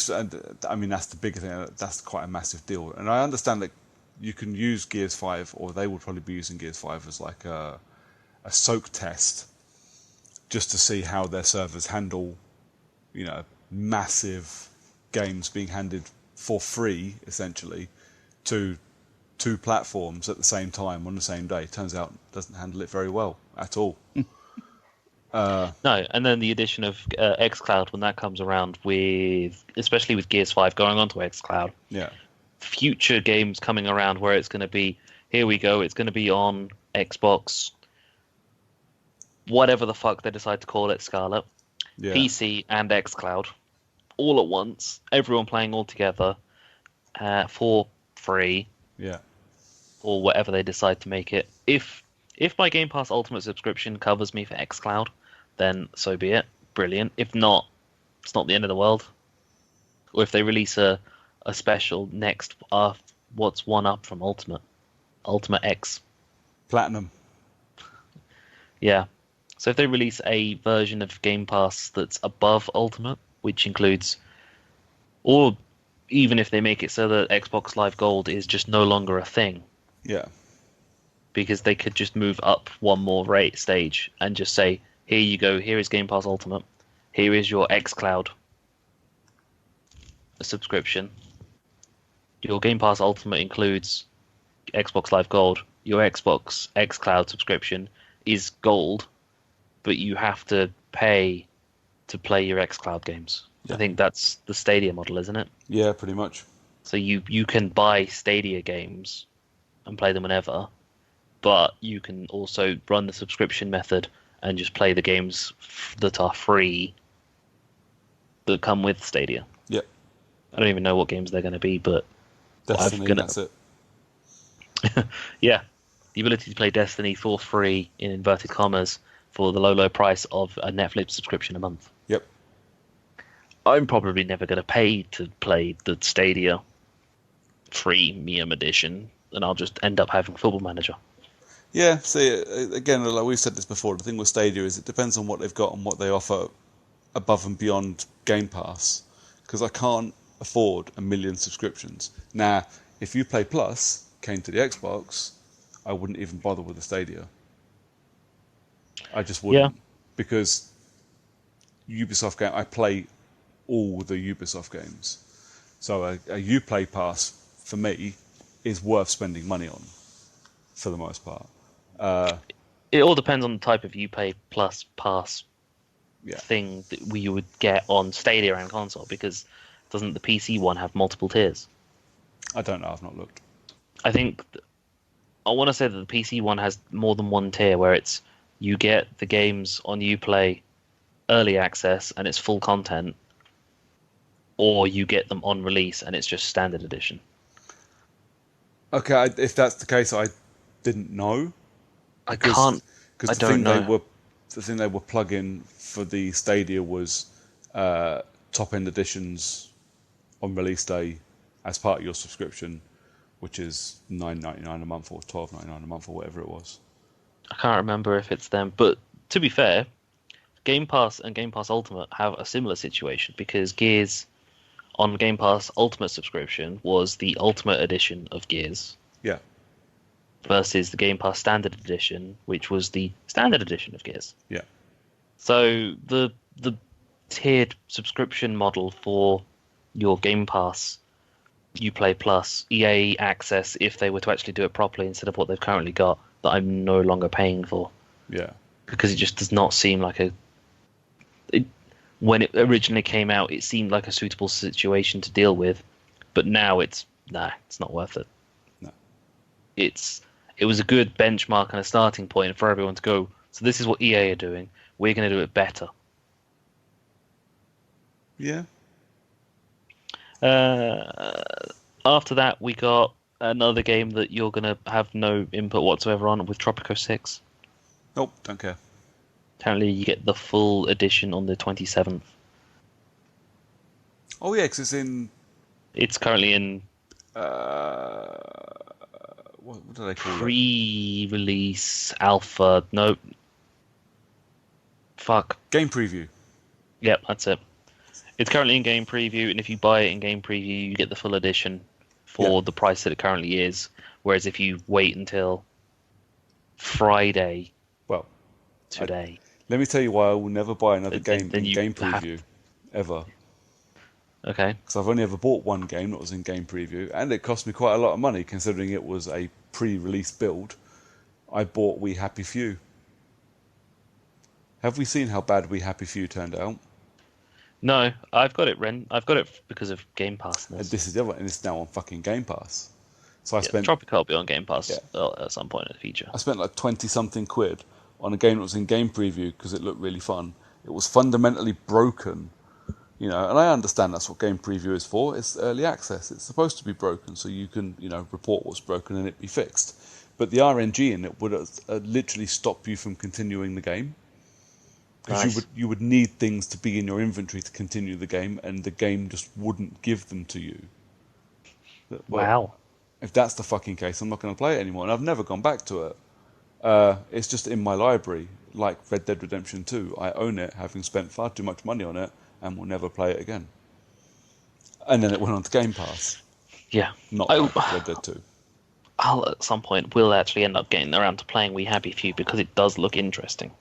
I mean that's the bigger thing. That's quite a massive deal, and I understand that you can use Gears 5, or they will probably be using Gears 5 as like a soak test, just to see how their servers handle, massive games being handed for free, essentially, to two platforms at the same time on the same day. Turns out it doesn't handle it very well at all. No, and then the addition of xCloud when that comes around, especially with Gears 5 going onto xCloud. Yeah. Future games coming around where it's going to be, here we go, it's going to be on Xbox, whatever the fuck they decide to call it, Scarlet, Yeah. PC and xCloud, all at once, everyone playing all together for free, Yeah. or whatever they decide to make it. If my Game Pass Ultimate subscription covers me for xCloud, then so be it. Brilliant. If not, it's not the end of the world. Or if they release a special next, what's one up from Ultimate X? Platinum. Yeah. So if they release a version of Game Pass that's above Ultimate, which includes, or even if they make it so that Xbox Live Gold is just no longer a thing, Yeah. because they could just move up one more rate stage and just say, here you go, here is Game Pass Ultimate, here is your xCloud subscription. Your Game Pass Ultimate includes Xbox Live Gold. Your Xbox xCloud subscription is gold, but you have to pay to play your xCloud games. Yeah. I think that's the Stadia model, isn't it? Yeah, pretty much. So you can buy Stadia games and play them whenever, but you can also run the subscription method and just play the games that are free that come with Stadia. Yep. I don't even know what games they're going to be, but Destiny, that's it. yeah, the ability to play Destiny for free in inverted commas for the low price of a Netflix subscription a month. Yep. I'm probably never going to pay to play the Stadia freemium edition, and I'll just end up having Football Manager. Yeah, see, again, like we've said this before, the thing with Stadia is it depends on what they've got and what they offer above and beyond Game Pass, because I can't afford 1 million subscriptions. Now, if you Play Plus came to the Xbox, I wouldn't even bother with the Stadia. I just wouldn't. Yeah. Because Ubisoft game, I play all the Ubisoft games. So a Uplay Pass, for me, is worth spending money on, for the most part. It all depends on the type of Uplay Plus pass Yeah. thing that we would get on Stadia and console, because doesn't the PC one have multiple tiers? I don't know, I've not looked. I think I want to say that the PC one has more than one tier, where it's you get the games on Uplay early access and it's full content, or you get them on release and it's just standard edition. Okay, if that's the case, I didn't know. I don't know. The thing they were plugging for the Stadia was top end editions on release day as part of your subscription, which is $9.99 a month or $12.99 a month or whatever it was. I can't remember if it's them, but to be fair, Game Pass and Game Pass Ultimate have a similar situation, because Gears on Game Pass Ultimate subscription was the Ultimate edition of Gears. Yeah. versus the Game Pass Standard Edition, which was the standard edition of Gears. Yeah. So the tiered subscription model for your Game Pass, Uplay Plus, EA Access, if they were to actually do it properly instead of what they've currently got, that I'm no longer paying for. Yeah. Because it just does not seem like when it originally came out, it seemed like a suitable situation to deal with, but now it's not worth it. No. It was a good benchmark and a starting point for everyone to go, so this is what EA are doing, we're going to do it better. Yeah. After that, we got another game that you're going to have no input whatsoever on with Tropico 6. Nope, don't care. Apparently, you get the full edition on the 27th. Oh yeah, because it's in. It's currently in what do they call it? pre-release alpha. No, fuck. Game preview. Yep, that's it. It's currently in game preview, and if you buy it in game preview, you get the full edition for the price that it currently is. Whereas if you wait until Friday, Well, today, let me tell you why I will never buy another game then in you game have- preview ever. okay, Because I've only ever bought one game that was in game preview, and it cost me quite a lot of money considering it was a pre-release build. I bought We Happy Few. Have we seen how bad We Happy Few turned out? no, I've got it, Ren. I've got it because of Game Pass. And this is the other, and it's now on fucking Game Pass. So I Yeah, spent Tropico will be on Game Pass Yeah. at some point in the future. I spent like 20 something quid on a game that was in game preview because it looked really fun. It was fundamentally broken, and I understand that's what game preview is for. It's early access. It's supposed to be broken so you can, report what's broken and it be fixed. But the RNG in it would literally stop you from continuing the game. Because Nice. you would need things to be in your inventory to continue the game, and the game just wouldn't give them to you. Well, Wow. if that's the fucking case, I'm not going to play it anymore. And I've never gone back to it. It's just in my library, like Red Dead Redemption 2. I own it, having spent far too much money on it, and will never play it again. And then it went on to Game Pass, Yeah. not Oh. like Red Dead 2. I'll at some point will actually end up getting around to playing We Happy Few because it does look interesting.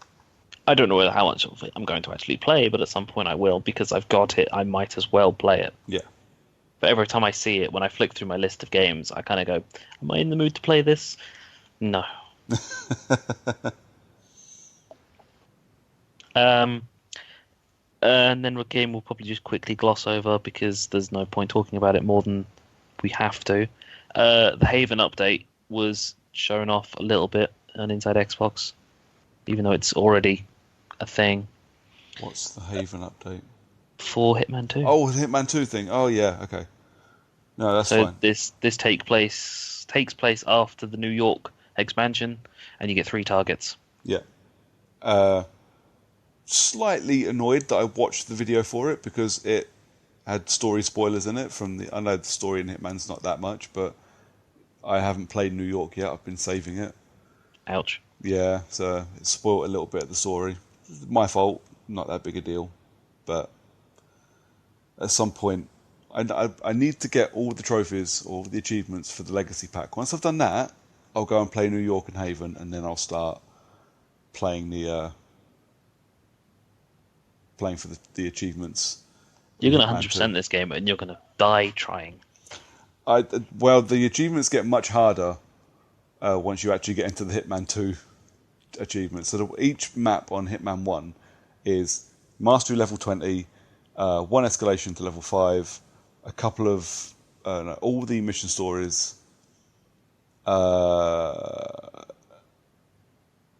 I don't know how much of it I'm going to actually play, but at some point I will because I've got it. I might as well play it. Yeah. But every time I see it, when I flick through my list of games, I kind of go, "Am I in the mood to play this?" No. And then a game we'll probably just quickly gloss over because there's no point talking about it more than we have to. The Haven update was shown off a little bit on Inside Xbox, even though it's already a thing What's the Haven update? for Hitman 2. Oh, the Hitman 2 thing. Oh, yeah, okay. No, that's So fine. this takes place after the New York expansion, and you get 3 targets. Yeah. Slightly annoyed that I watched the video for it because it had story spoilers in it I know the story in Hitman's not that much, but I haven't played New York yet. I've been saving it. Ouch. Yeah, so it spoiled a little bit of the story. My fault, not that big a deal. But at some point, I need to get all the trophies or the achievements for the Legacy Pack. Once I've done that, I'll go and play New York and Haven, and then I'll start playing playing for the achievements. You're going to Hitman 100% 2. this game, and you're going to die trying. Well, the achievements get much harder once you actually get into the Hitman 2 achievements. So each map on Hitman 1 is Mastery level 20, 1 escalation to level 5, a couple of... all the mission stories...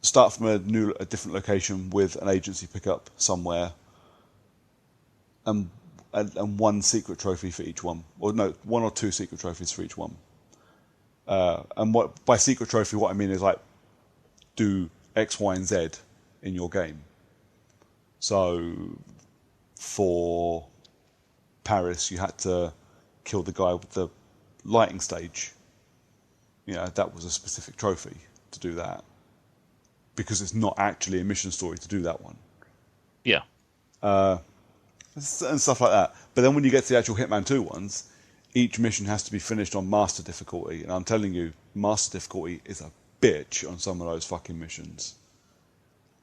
start from a different location with an agency pickup somewhere, and 1 secret trophy for each one, or no, 1 or 2 secret trophies for each one. And by secret trophy, what I mean is like do X, Y, and Z in your game. So for Paris, you had to kill the guy with the lighting stage. That was a specific trophy to do that, because it's not actually a mission story to do that one. Yeah. And stuff like that. But then when you get to the actual Hitman 2 ones, each mission has to be finished on master difficulty, and I'm telling you, master difficulty is a bitch on some of those fucking missions.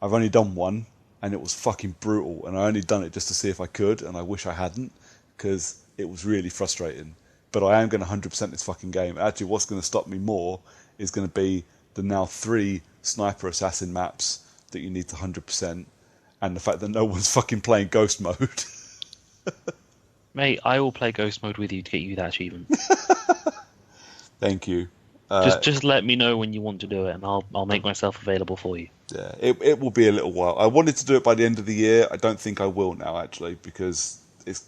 I've only done one, and it was fucking brutal, and I only done it just to see if I could, and I wish I hadn't, because it was really frustrating. But I am going to 100% this fucking game. Actually, what's going to stop me more is going to be the now 3 sniper assassin maps that you need to 100%, and the fact that no one's fucking playing ghost mode. Mate, I will play Ghost Mode with you to get you that achievement. Thank you. Just let me know when you want to do it, and I'll make myself available for you. Yeah, it will be a little while. I wanted to do it by the end of the year. I don't think I will now, actually, because it's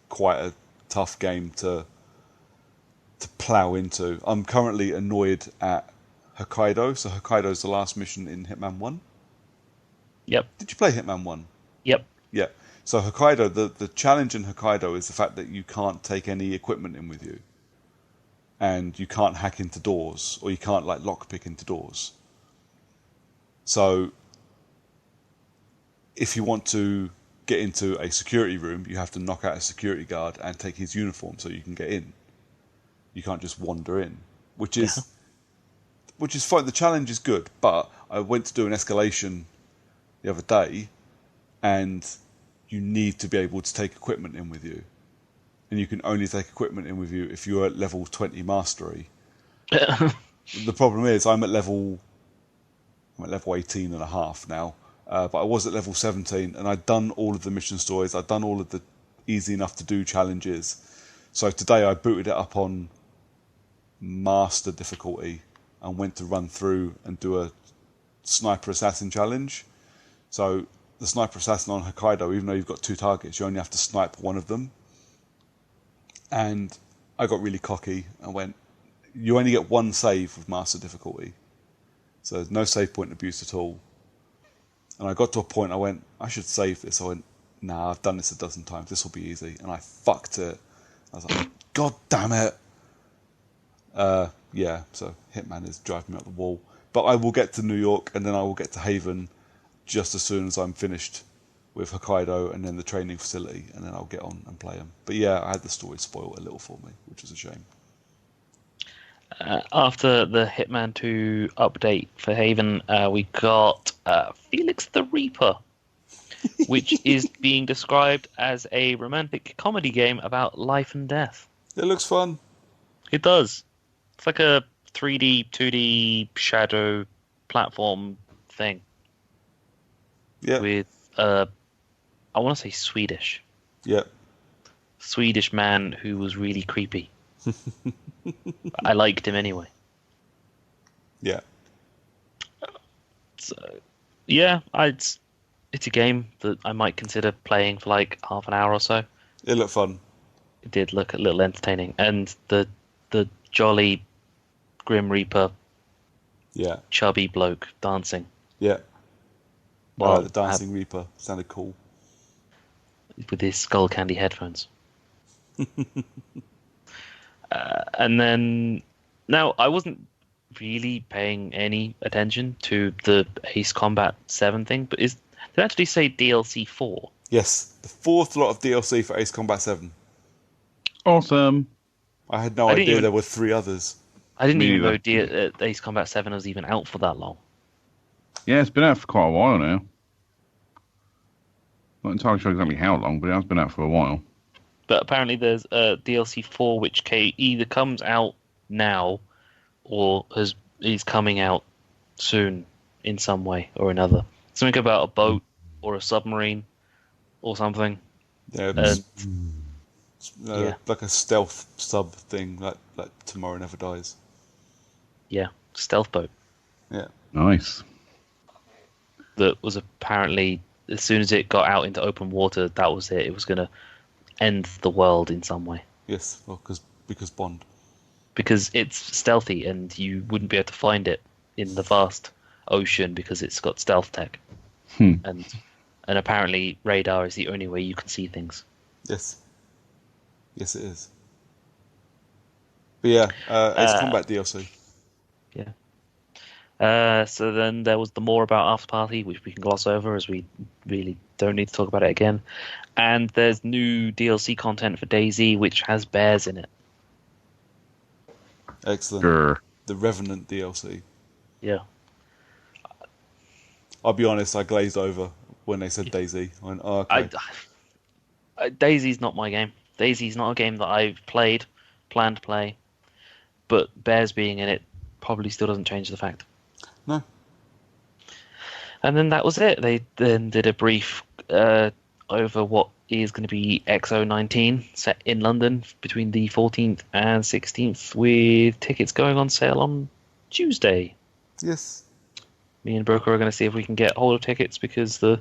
quite a tough game to plow into. I'm currently annoyed at Hokkaido. So Hokkaido's the last mission in Hitman 1. Yep. Did you play Hitman 1? Yep. Yeah. So Hokkaido, the challenge in Hokkaido is the fact that you can't take any equipment in with you. And you can't hack into doors, or you can't like lockpick into doors. So if you want to get into a security room, you have to knock out a security guard and take his uniform so you can get in. You can't just wander in, which is fine. The challenge is good, but I went to do an escalation the other day, and you need to be able to take equipment in with you. And you can only take equipment in with you if you're at level 20 mastery. The problem is I'm at level 18 and a half now, but I was at level 17, and I'd done all of the mission stories. I'd done all of the easy enough to do challenges. So today I booted it up on master difficulty and went to run through and do a sniper assassin challenge. So the sniper assassin on Hokkaido, even though you've got 2 targets, you only have to snipe one of them. And I got really cocky and went, you only get 1 save with master difficulty. So there's no save point abuse at all. And I got to a point, I went, I should save this. I went, nah, I've done this a dozen times. This will be easy. And I fucked it. I was like, God damn it. Yeah, so Hitman is driving me up the wall. But I will get to New York, and then I will get to Haven just as soon as I'm finished with Hokkaido and then the training facility, and then I'll get on and play them. But yeah, I had the story spoiled a little for me, which is a shame. After the Hitman 2 update for Haven, we got Felix the Reaper, which is being described as a romantic comedy game about life and death. It looks fun. It does. It's like a 3D, 2D shadow platform thing. Yeah. With, I want to say Swedish. Yeah. Swedish man who was really creepy. I liked him anyway. Yeah. So, yeah, it's a game that I might consider playing for like half an hour or so. It looked fun. It did look a little entertaining, and the jolly Grim Reaper, Yeah. chubby bloke dancing. Yeah. Well, The Dancing Reaper sounded cool. with his skull candy headphones. And then, now I wasn't really paying any attention to the Ace Combat 7 thing, but did it actually say DLC 4? Yes, the 4th lot of DLC for Ace Combat 7. Awesome. I had no idea there were 3 others. I didn't Me even know neither. Ace Combat 7 was even out for that long. Yeah, it's been out for quite a while now. Not entirely sure exactly how long, but it has been out for a while. But apparently there's a DLC 4 which either comes out now or is coming out soon in some way or another. Something about a boat or a submarine or something. Yeah, yeah. Like a stealth sub thing, like Tomorrow Never Dies. Yeah, stealth boat. Yeah. Nice. That was apparently, as soon as it got out into open water, that was it. It was going to end the world in some way. Yes, well, because Bond. Because it's stealthy and you wouldn't be able to find it in the vast ocean because it's got stealth tech. And apparently radar is the only way you can see things. Yes. Yes, it is. But yeah, Ace Combat DLC. Yeah. So then there was the more about After Party, which we can gloss over as we really don't need to talk about it again. And there's new DLC content for DayZ, which has bears in it. Excellent. Grr. The Revenant DLC. Yeah. I'll be honest, I glazed over when they said Daisy. I went, oh, okay. Daisy's not my game. Daisy's not a game that I've planned to play, but Bears being in it probably still doesn't change the fact. No. And then that was it. They then did a brief over what is going to be XO19 set in London between the 14th and 16th, with tickets going on sale on Tuesday. Yes. Me and Brooker are going to see if we can get hold of tickets, because the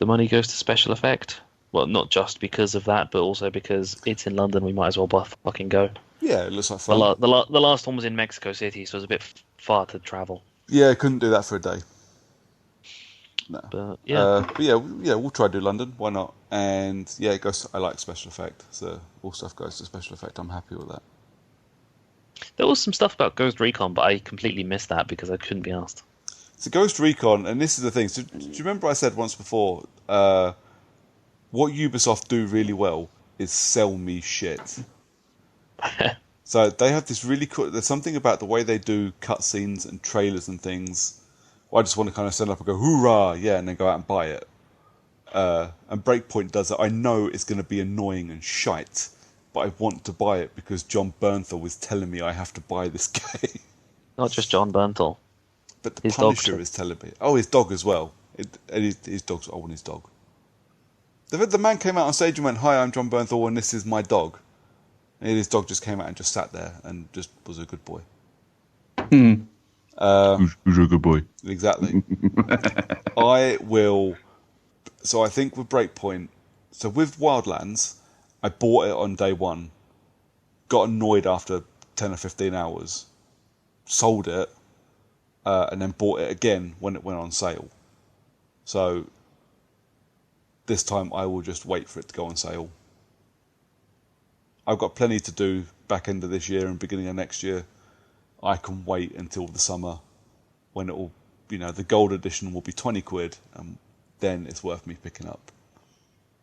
money goes to special effect. Well, not just because of that, but also because it's in London. We might as well fucking go. Yeah, it looks like fun. The last one was in Mexico City, so it was a bit far to travel. Yeah, couldn't do that for a day. No. But yeah, we'll try to do London. Why not? And yeah, it goes. I like special effect, so all stuff goes to special effect. I'm happy with that. there was some stuff about Ghost Recon, but I completely missed that because I couldn't be asked. So Ghost Recon, and this is the thing. So, do you remember I said once before? What Ubisoft do really well is sell me shit. So they have this really cool. There's something about the way they do cutscenes and trailers and things. I just want to kind of stand up and go, hoorah, yeah, and then go out and buy it. And Breakpoint does it. I know it's going to be annoying and shite, but I want to buy it because John Bernthal is telling me I have to buy this game. Not just John Bernthal. But the His Punisher dog. is telling me. Oh, his dog as well. His dog's. I want his dog. The man came out on stage and went, "Hi, I'm John Bernthal, and this is my dog." And his dog just came out and just sat there and just was a good boy. Who's a good boy? Exactly. I will. So I think with Breakpoint. So with Wildlands, I bought it on day one. Got annoyed after 10 or 15 hours. Sold it. And then bought it again when it went on sale. So this time I will just wait for it to go on sale. I've got plenty to do back end of this year and beginning of next year. I can wait until the summer when it will, the gold edition will be 20 quid, and then it's worth me picking up.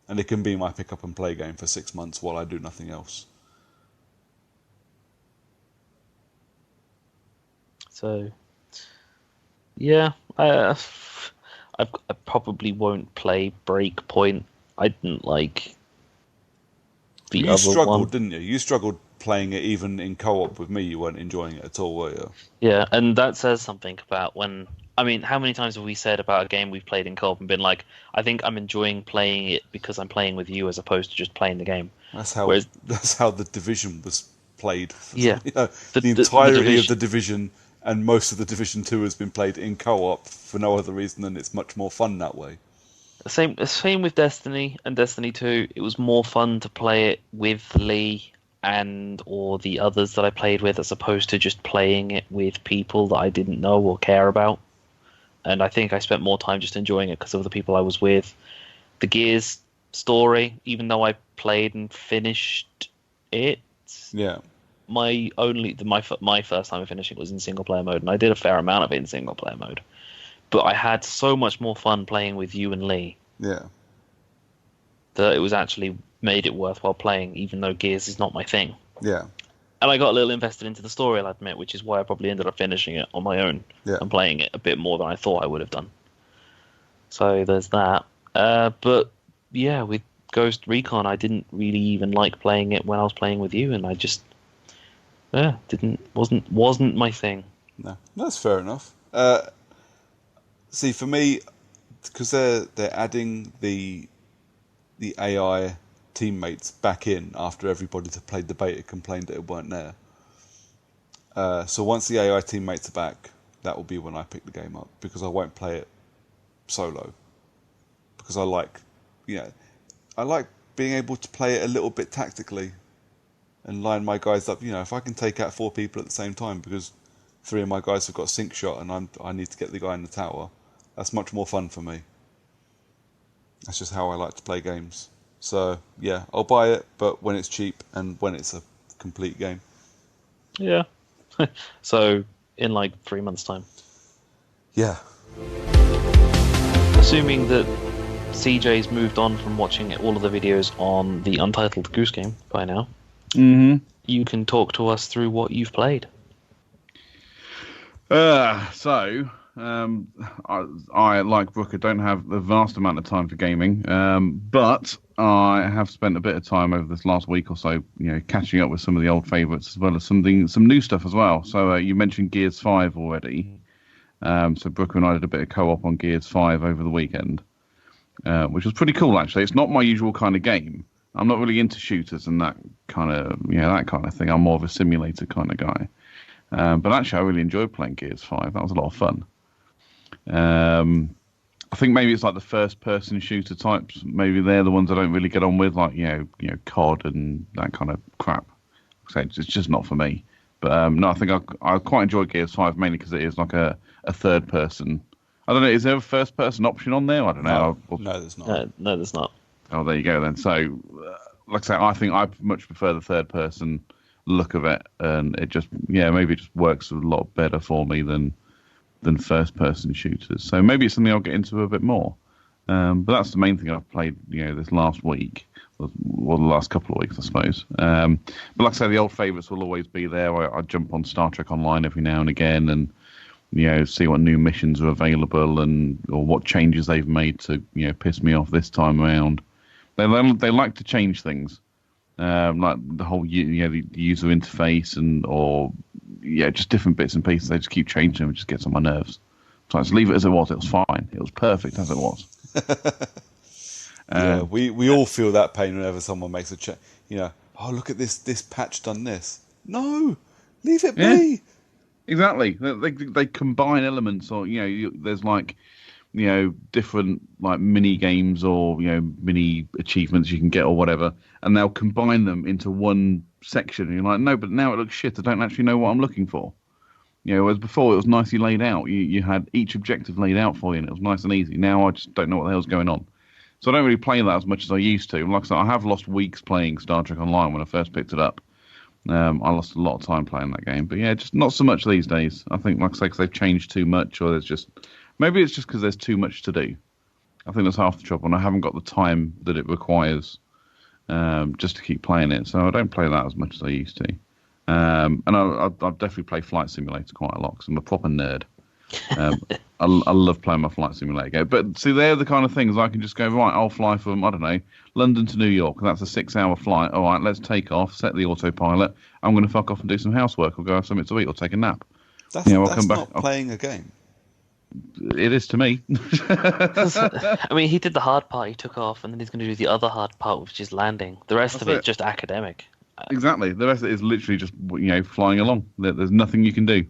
And it can be my pick up and play game for 6 months while I do nothing else. So, yeah, I probably won't play Breakpoint. I didn't like the You other struggled, one. didn't you? You struggled playing it even in co-op with me. You weren't enjoying it at all, were you? Yeah, and that says something about when... I mean, how many times have we said about a game we've played in co-op and been like, I think I'm enjoying playing it because I'm playing with you as opposed to just playing the game. That's how the Division was played. Yeah. The entirety of the Division and most of the Division 2 has been played in co-op for no other reason than it's much more fun that way. Same with Destiny and Destiny 2. It was more fun to play it with Lee or the others that I played with as opposed to just playing it with people that I didn't know or care about. And I think I spent more time just enjoying it because of the people I was with. The Gears story, even though I played and finished it, Yeah. my first time finishing was in single player mode, and I did a fair amount of it in single player mode. But I had so much more fun playing with you and Lee Yeah. that it was actually made it worthwhile playing, even though Gears is not my thing. Yeah. And I got a little invested into the story, I'll admit, which is why I probably ended up finishing it on my own and playing it a bit more than I thought I would have done. So there's that. But yeah, with Ghost Recon, I didn't really even like playing it when I was playing with you, and I just wasn't my thing. No, that's fair enough. See, for me, because they're adding the AI teammates back in after everybody that played the beta complained that it weren't there. So once the AI teammates are back, that will be when I pick the game up, because I won't play it solo. Because I like being able to play it a little bit tactically and line my guys up. If I can take out 4 people at the same time because 3 of my guys have got sync shot and I need to get the guy in the tower, that's much more fun for me. That's just how I like to play games. So, yeah, I'll buy it, but when it's cheap and when it's a complete game. Yeah. So, in like 3 months' time. Yeah. Assuming that CJ's moved on from watching all of the videos on the Untitled Goose Game by now, Mm-hmm. you can talk to us through what you've played. So, I, like Brooker, don't have the vast amount of time for gaming, but I have spent a bit of time over this last week or so, catching up with some of the old favourites as well as some new stuff as well. So you mentioned Gears 5 already. So Brooker and I did a bit of co-op on Gears 5 over the weekend, which was pretty cool actually. It's not my usual kind of game. I'm not really into shooters and that kind of thing. I'm more of a simulator kind of guy. But actually, I really enjoyed playing Gears 5. That was a lot of fun. I think maybe it's like the first-person shooter types. Maybe they're the ones I don't really get on with, like COD and that kind of crap. So it's just not for me. But no, I think I quite enjoy Gears 5 mainly because it is like a third-person. I don't know. Is there a first-person option on there? I don't know. No, there's not. No, there's not. Oh, there you go then. So, like I say, I think I much prefer the third-person look of it, and it just maybe it just works a lot better for me than first person shooters. So maybe it's something I'll get into a bit more, but that's the main thing I've played this last week, or the last couple of weeks I suppose. But like I say, the old favourites will always be there. I jump on Star Trek Online every now and again and see what new missions are available or what changes they've made to piss me off this time around. They like to change things. Like the whole the user interface or just different bits and pieces. They just keep changing them. It just gets on my nerves. So I just leave it as it was. It was fine. It was perfect as it was. We all feel that pain whenever someone makes a change. Oh, look at this patch done this. No, leave it be. Exactly. They combine elements, or there's like different like mini games or mini achievements you can get or whatever, and they'll combine them into one section. And you're like, no, but now it looks shit. I don't actually know what I'm looking for. Whereas before it was nicely laid out. You had each objective laid out for you, and it was nice and easy. Now I just don't know what the hell's going on. So I don't really play that as much as I used to. Like I said, I have lost weeks playing Star Trek Online when I first picked it up. I lost a lot of time playing that game, but just not so much these days. I think, like I say, because they've changed too much, or maybe it's just because there's too much to do. I think that's half the trouble, and I haven't got the time that it requires just to keep playing it. So I don't play that as much as I used to. And I'll definitely play Flight Simulator quite a lot because I'm a proper nerd. I love playing my Flight Simulator game. But see, they're the kind of things I can just go, right, I'll fly from, I don't know, London to New York. That's a 6-hour flight. All right, let's take off, set the autopilot. I'm going to fuck off and do some housework or go have something to eat or take a nap. That's not playing a game. It is to me. I mean, he did the hard part. He took off, and then he's going to do the other hard part, which is landing. The rest of it just academic. Exactly. The rest of it is literally just flying along. There's nothing you can do.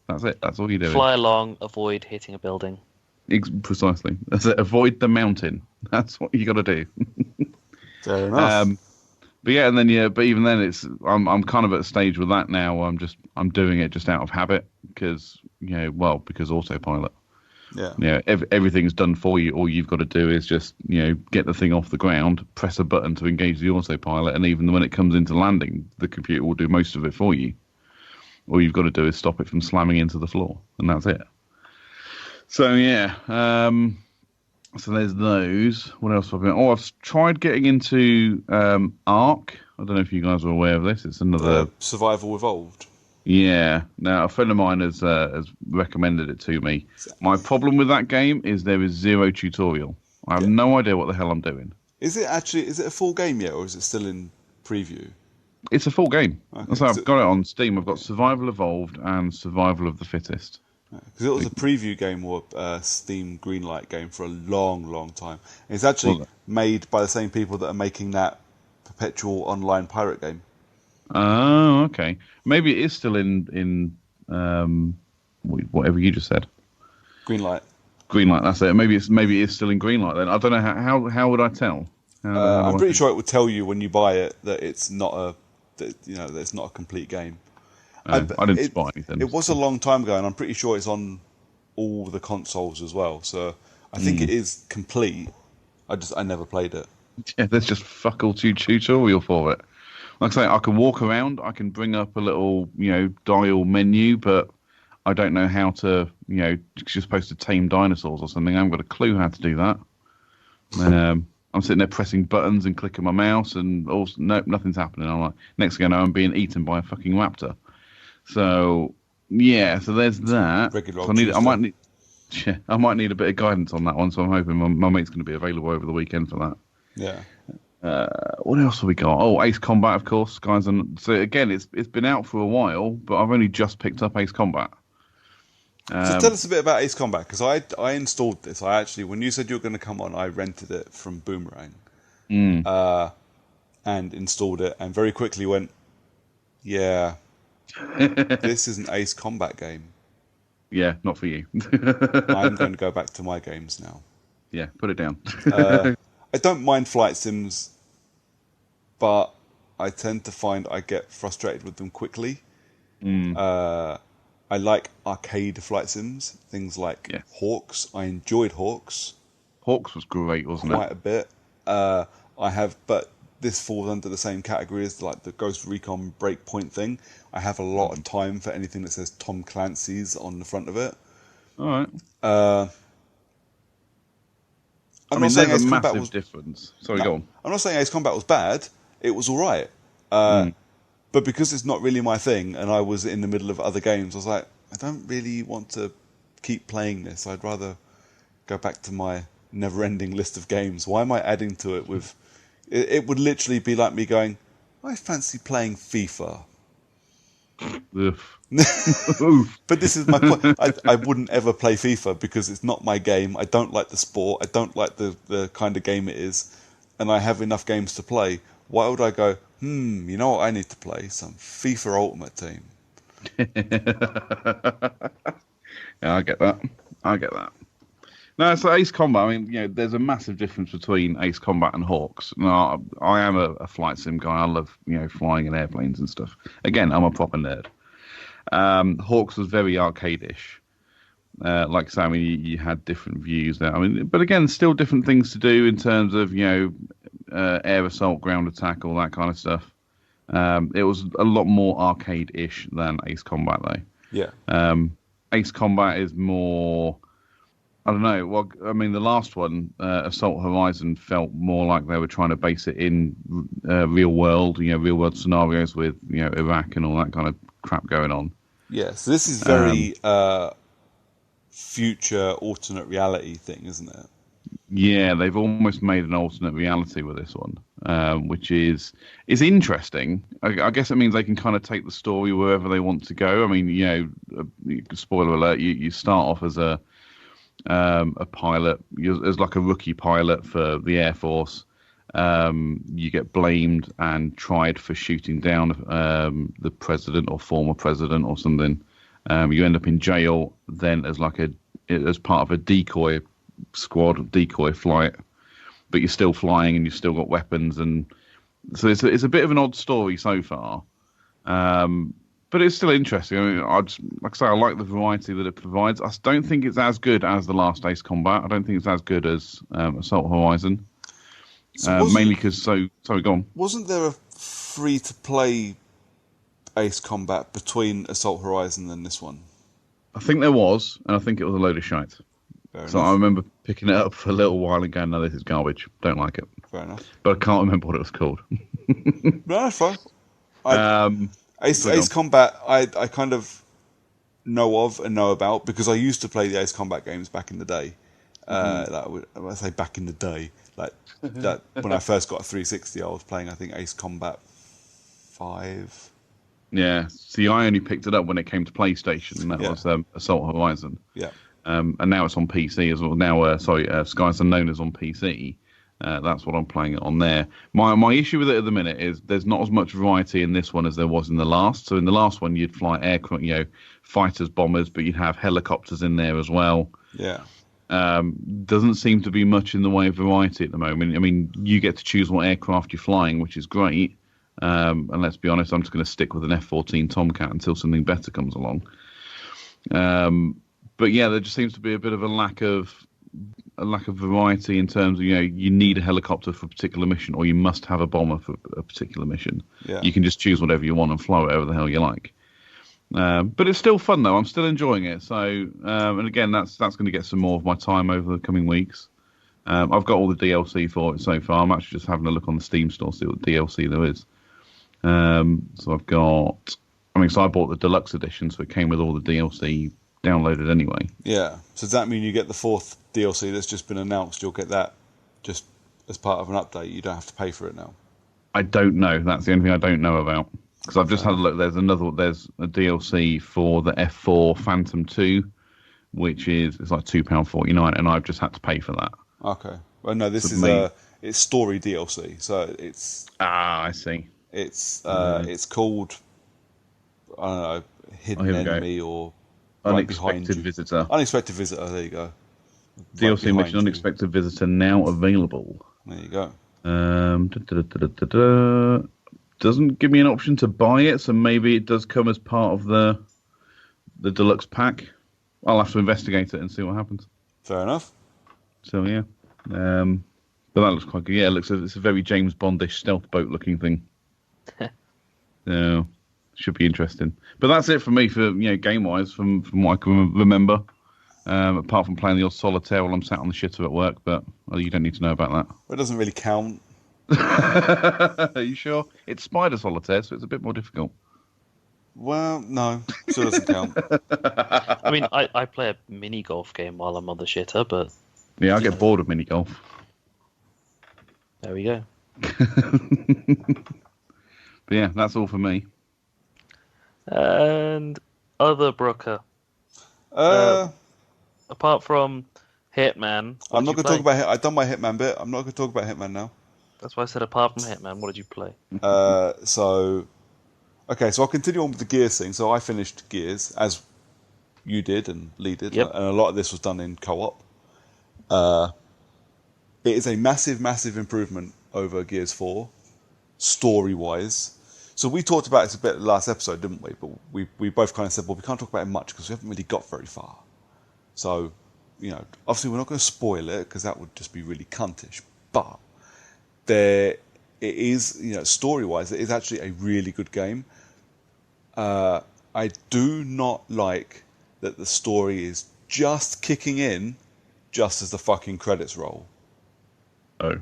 That's it. That's all you do. Fly along, avoid hitting a building. Precisely. That's it. Avoid the mountain. That's what you got to do. Fair enough. But and then but even then, I'm kind of at a stage with that now. Where I'm doing it just out of habit because because autopilot. Yeah. Everything's done for you. All you've got to do is just get the thing off the ground, press a button to engage the autopilot, and even when it comes into landing, the computer will do most of it for you. All you've got to do is stop it from slamming into the floor, and that's it. So so there's those. What else have I been? Oh, I've tried getting into Ark. I don't know if you guys are aware of this. It's another Survival Evolved. Yeah. Now, a friend of mine has recommended it to me. My problem with that game is there is zero tutorial. I have no idea what the hell I'm doing. Is it a full game yet, or is it still in preview? It's a full game. Okay. So I've got it on Steam. I've got Survival Evolved and Survival of the Fittest. Because it was a preview game or a Steam Greenlight game for a long, long time. And it's actually made by the same people that are making that perpetual online pirate game. Oh, okay. Maybe it is still in whatever you just said. Greenlight. That's it. Maybe it is still in Greenlight then. I don't know how would I tell? I'm pretty sure it would tell you when you buy it that it's not that it's not a complete game. I didn't buy anything. It was a long time ago, and I'm pretty sure it's on all the consoles as well. So I think it is complete. I never played it. Yeah, there's just fuck all tutorial for it. Like I say, I can walk around, I can bring up a little, dial menu, but I don't know how to, you're supposed to tame dinosaurs or something. I haven't got a clue how to do that. I'm sitting there pressing buttons and clicking my mouse, and nope, nothing's happening. I'm like, next thing I know, I'm being eaten by a fucking raptor. So, Yeah, so there's that. Regular So old Tuesday. I might need a bit of guidance on that one. So I'm hoping my mate's going to be available over the weekend for that. Yeah. What else have we got? Oh, Ace Combat, of course, guys. And so again, it's been out for a while, but I've only just picked up Ace Combat. So tell us a bit about Ace Combat, because I installed this. I actually, when you said you were going to come on, I rented it from Boomerang and installed it, and very quickly went, yeah, this is an Ace Combat game. Yeah, not for you. I'm going to go back to my games now. Yeah, put it down. I don't mind flight sims, but I tend to find I get frustrated with them quickly. I like arcade flight sims, things like Hawks. I enjoyed Hawks. Hawks was great, wasn't quite a bit. But this falls under the same category as like the Ghost Recon Breakpoint thing. I have a lot of time for anything that says Tom Clancy's on the front of it. All right. I'm not saying there's Ace a Combat massive was difference. Sorry, go on. I'm not saying Ace Combat was bad. It was all right. But because it's not really my thing, and I was in the middle of other games, I was like, I don't really want to keep playing this. I'd rather go back to my never-ending list of games. Why am I adding to it with... It would literally be like me going, I fancy playing FIFA. But this is my point. I wouldn't ever play FIFA because it's not my game. I don't like the sport. I don't like the kind of game it is. And I have enough games to play. Why would I go, you know what I need to play? Some FIFA Ultimate Team. Yeah, I get that. No, so Ace Combat, I mean, there's a massive difference between Ace Combat and Hawks. No, I am a flight sim guy. I love, flying in airplanes and stuff. Again, I'm a proper nerd. Hawks was very arcade-ish. Like I say, I mean, you had different views there. I mean, but again, still different things to do in terms of, air assault, ground attack, all that kind of stuff. It was a lot more arcade-ish than Ace Combat, though. Yeah. Ace Combat is more... I don't know. Well, I mean, the last one, Assault Horizon, felt more like they were trying to base it in real world scenarios with, Iraq and all that kind of crap going on. Yeah, so this is very future alternate reality thing, isn't it? Yeah, they've almost made an alternate reality with this one, which is interesting. I guess it means they can kind of take the story wherever they want to go. I mean, spoiler alert, you start off as a pilot, as like a rookie pilot for the Air Force. You get blamed and tried for shooting down the president or former president or something. You end up in jail then as part of a decoy squad, decoy flight, but you're still flying and you've still got weapons, and so it's a bit of an odd story so far. But it's still interesting. I mean, like I say, I like the variety that it provides. I don't think it's as good as the last Ace Combat. I don't think it's as good as Assault Horizon. Mainly because, sorry, go on. Wasn't there a free-to-play Ace Combat between Assault Horizon and this one? I think there was, and I think it was a load of shite. So I remember picking it up for a little while and going, no, this is garbage. Don't like it. Fair enough. But I can't remember what it was called. No, that's fine. Ace Combat, I kind of know of and know about because I used to play the Ace Combat games back in the day. When I say back in the day, like that when I first got a 360, I was playing, I think, Ace Combat 5. Yeah. See, I only picked it up when it came to PlayStation, and that was Assault Horizon. Yeah. And now it's on PC as well. Now, Skies Unknown is on PC. That's what I'm playing it on there. My issue with it at the minute is there's not as much variety in this one as there was in the last. So in the last one, you'd fly aircraft, fighters, bombers, but you'd have helicopters in there as well. Yeah. Doesn't seem to be much in the way of variety at the moment. I mean, you get to choose what aircraft you're flying, which is great. And let's be honest, I'm just going to stick with an F-14 Tomcat until something better comes along. But yeah, there just seems to be a bit of a lack of variety in terms of, you need a helicopter for a particular mission, or you must have a bomber for a particular mission. Yeah. You can just choose whatever you want and fly whatever the hell you like. But it's still fun though. I'm still enjoying it. So, and again, that's going to get some more of my time over the coming weeks. I've got all the DLC for it so far. I'm actually just having a look on the Steam store, see what DLC there is. So I've got I mean, so I bought the deluxe edition, so it came with all the DLC downloaded anyway. Yeah. So does that mean you get the 4th DLC that's just been announced? You'll get that just as part of an update. You don't have to pay for it now. I don't know. That's the only thing I don't know about. Because I've just had a look. There's a DLC for the F4 Phantom 2, which it's like £2.49, and I've just had to pay for that. Okay. Well, no, this it's story DLC, so it's. I see. It's called, I don't know, Hidden Enemy or Unexpected Visitor. Unexpected Visitor. There you go. DLC mission Unexpected Visitor now available. There you go. Doesn't give me an option to buy it, so maybe it does come as part of the deluxe pack. I'll have to investigate it and see what happens. Fair enough. So yeah, but that looks quite good. Yeah, it's a very James Bondish stealth boat looking thing. So should be interesting. But that's it for me for game wise from what I can remember. Apart from playing the old solitaire while I'm sat on the shitter at work, but you don't need to know about that. Well, it doesn't really count. Are you sure? It's Spider Solitaire, so it's a bit more difficult. Well, no, still doesn't count. I mean, I play a mini golf game while I'm on the shitter, but yeah, I get bored of mini golf. There we go. But yeah, that's all for me. And other Brooker. Apart from Hitman, I'm not going to talk about I've done my Hitman bit. I'm not going to talk about Hitman now. That's why I said apart from Hitman, what did you play? So I'll continue on with the Gears thing. So I finished Gears, as you did and Lee did, yep. And a lot of this was done in co-op. It is a massive, massive improvement over Gears 4, story-wise. So we talked about it a bit last episode, didn't we? But we both kind of said, well, we can't talk about it much because we haven't really got very far. So, obviously we're not going to spoil it because that would just be really cuntish. But it is, story-wise, it is actually a really good game. I do not like that the story is just kicking in just as the fucking credits roll. Oh.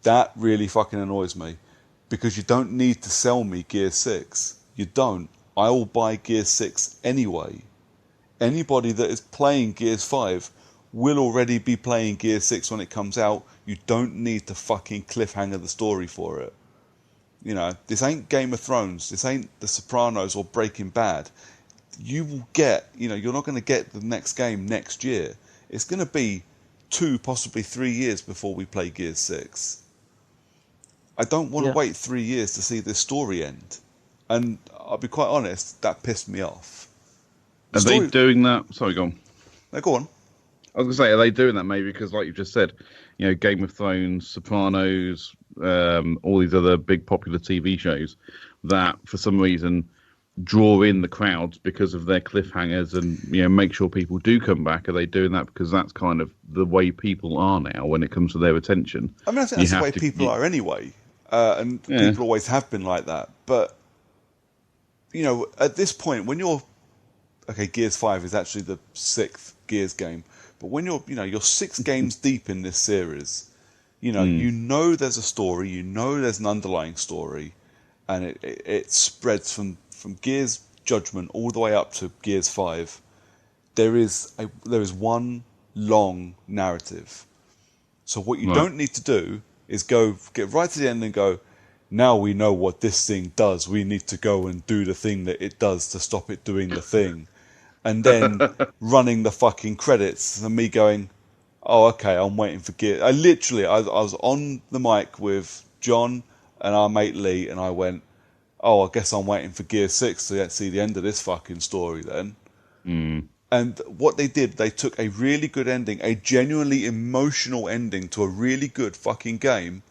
That really fucking annoys me. Because you don't need to sell me Gear 6. You don't. I will buy Gear 6 anyway. Anybody that is playing Gears 5 will already be playing Gear 6 when it comes out. You don't need to fucking cliffhanger the story for it. This ain't Game of Thrones. This ain't The Sopranos or Breaking Bad. You will get, you're not going to get the next game next year. It's going to be 2, possibly 3 years before we play Gears 6. I don't want to wait 3 years to see this story end. And I'll be quite honest, that pissed me off. Are they doing that? Sorry, go on. No, go on. I was going to say, are they doing that maybe because, like you just said, Game of Thrones, Sopranos, all these other big popular TV shows that, for some reason, draw in the crowds because of their cliffhangers and make sure people do come back? Are they doing that because that's kind of the way people are now when it comes to their attention? I mean, I think that's the way people are anyway. And people always have been like that. But, at this point, when you're... Okay, Gears 5 is actually the 6th Gears game. But when you're 6 games deep in this series, you know there's a story, there's an underlying story, and it spreads from Gears Judgment all the way up to Gears 5. There is one long narrative. So what you don't need to do is go get right to the end and go, now we know what this thing does. We need to go and do the thing that it does to stop it doing the thing. And then running the fucking credits and me going, oh, okay, I'm waiting for Gears. I was on the mic with John and our mate Lee, and I went, oh, I guess I'm waiting for Gear 6 to see the end of this fucking story then. Mm. And what they did, they took a really good ending, a genuinely emotional ending to a really good fucking game,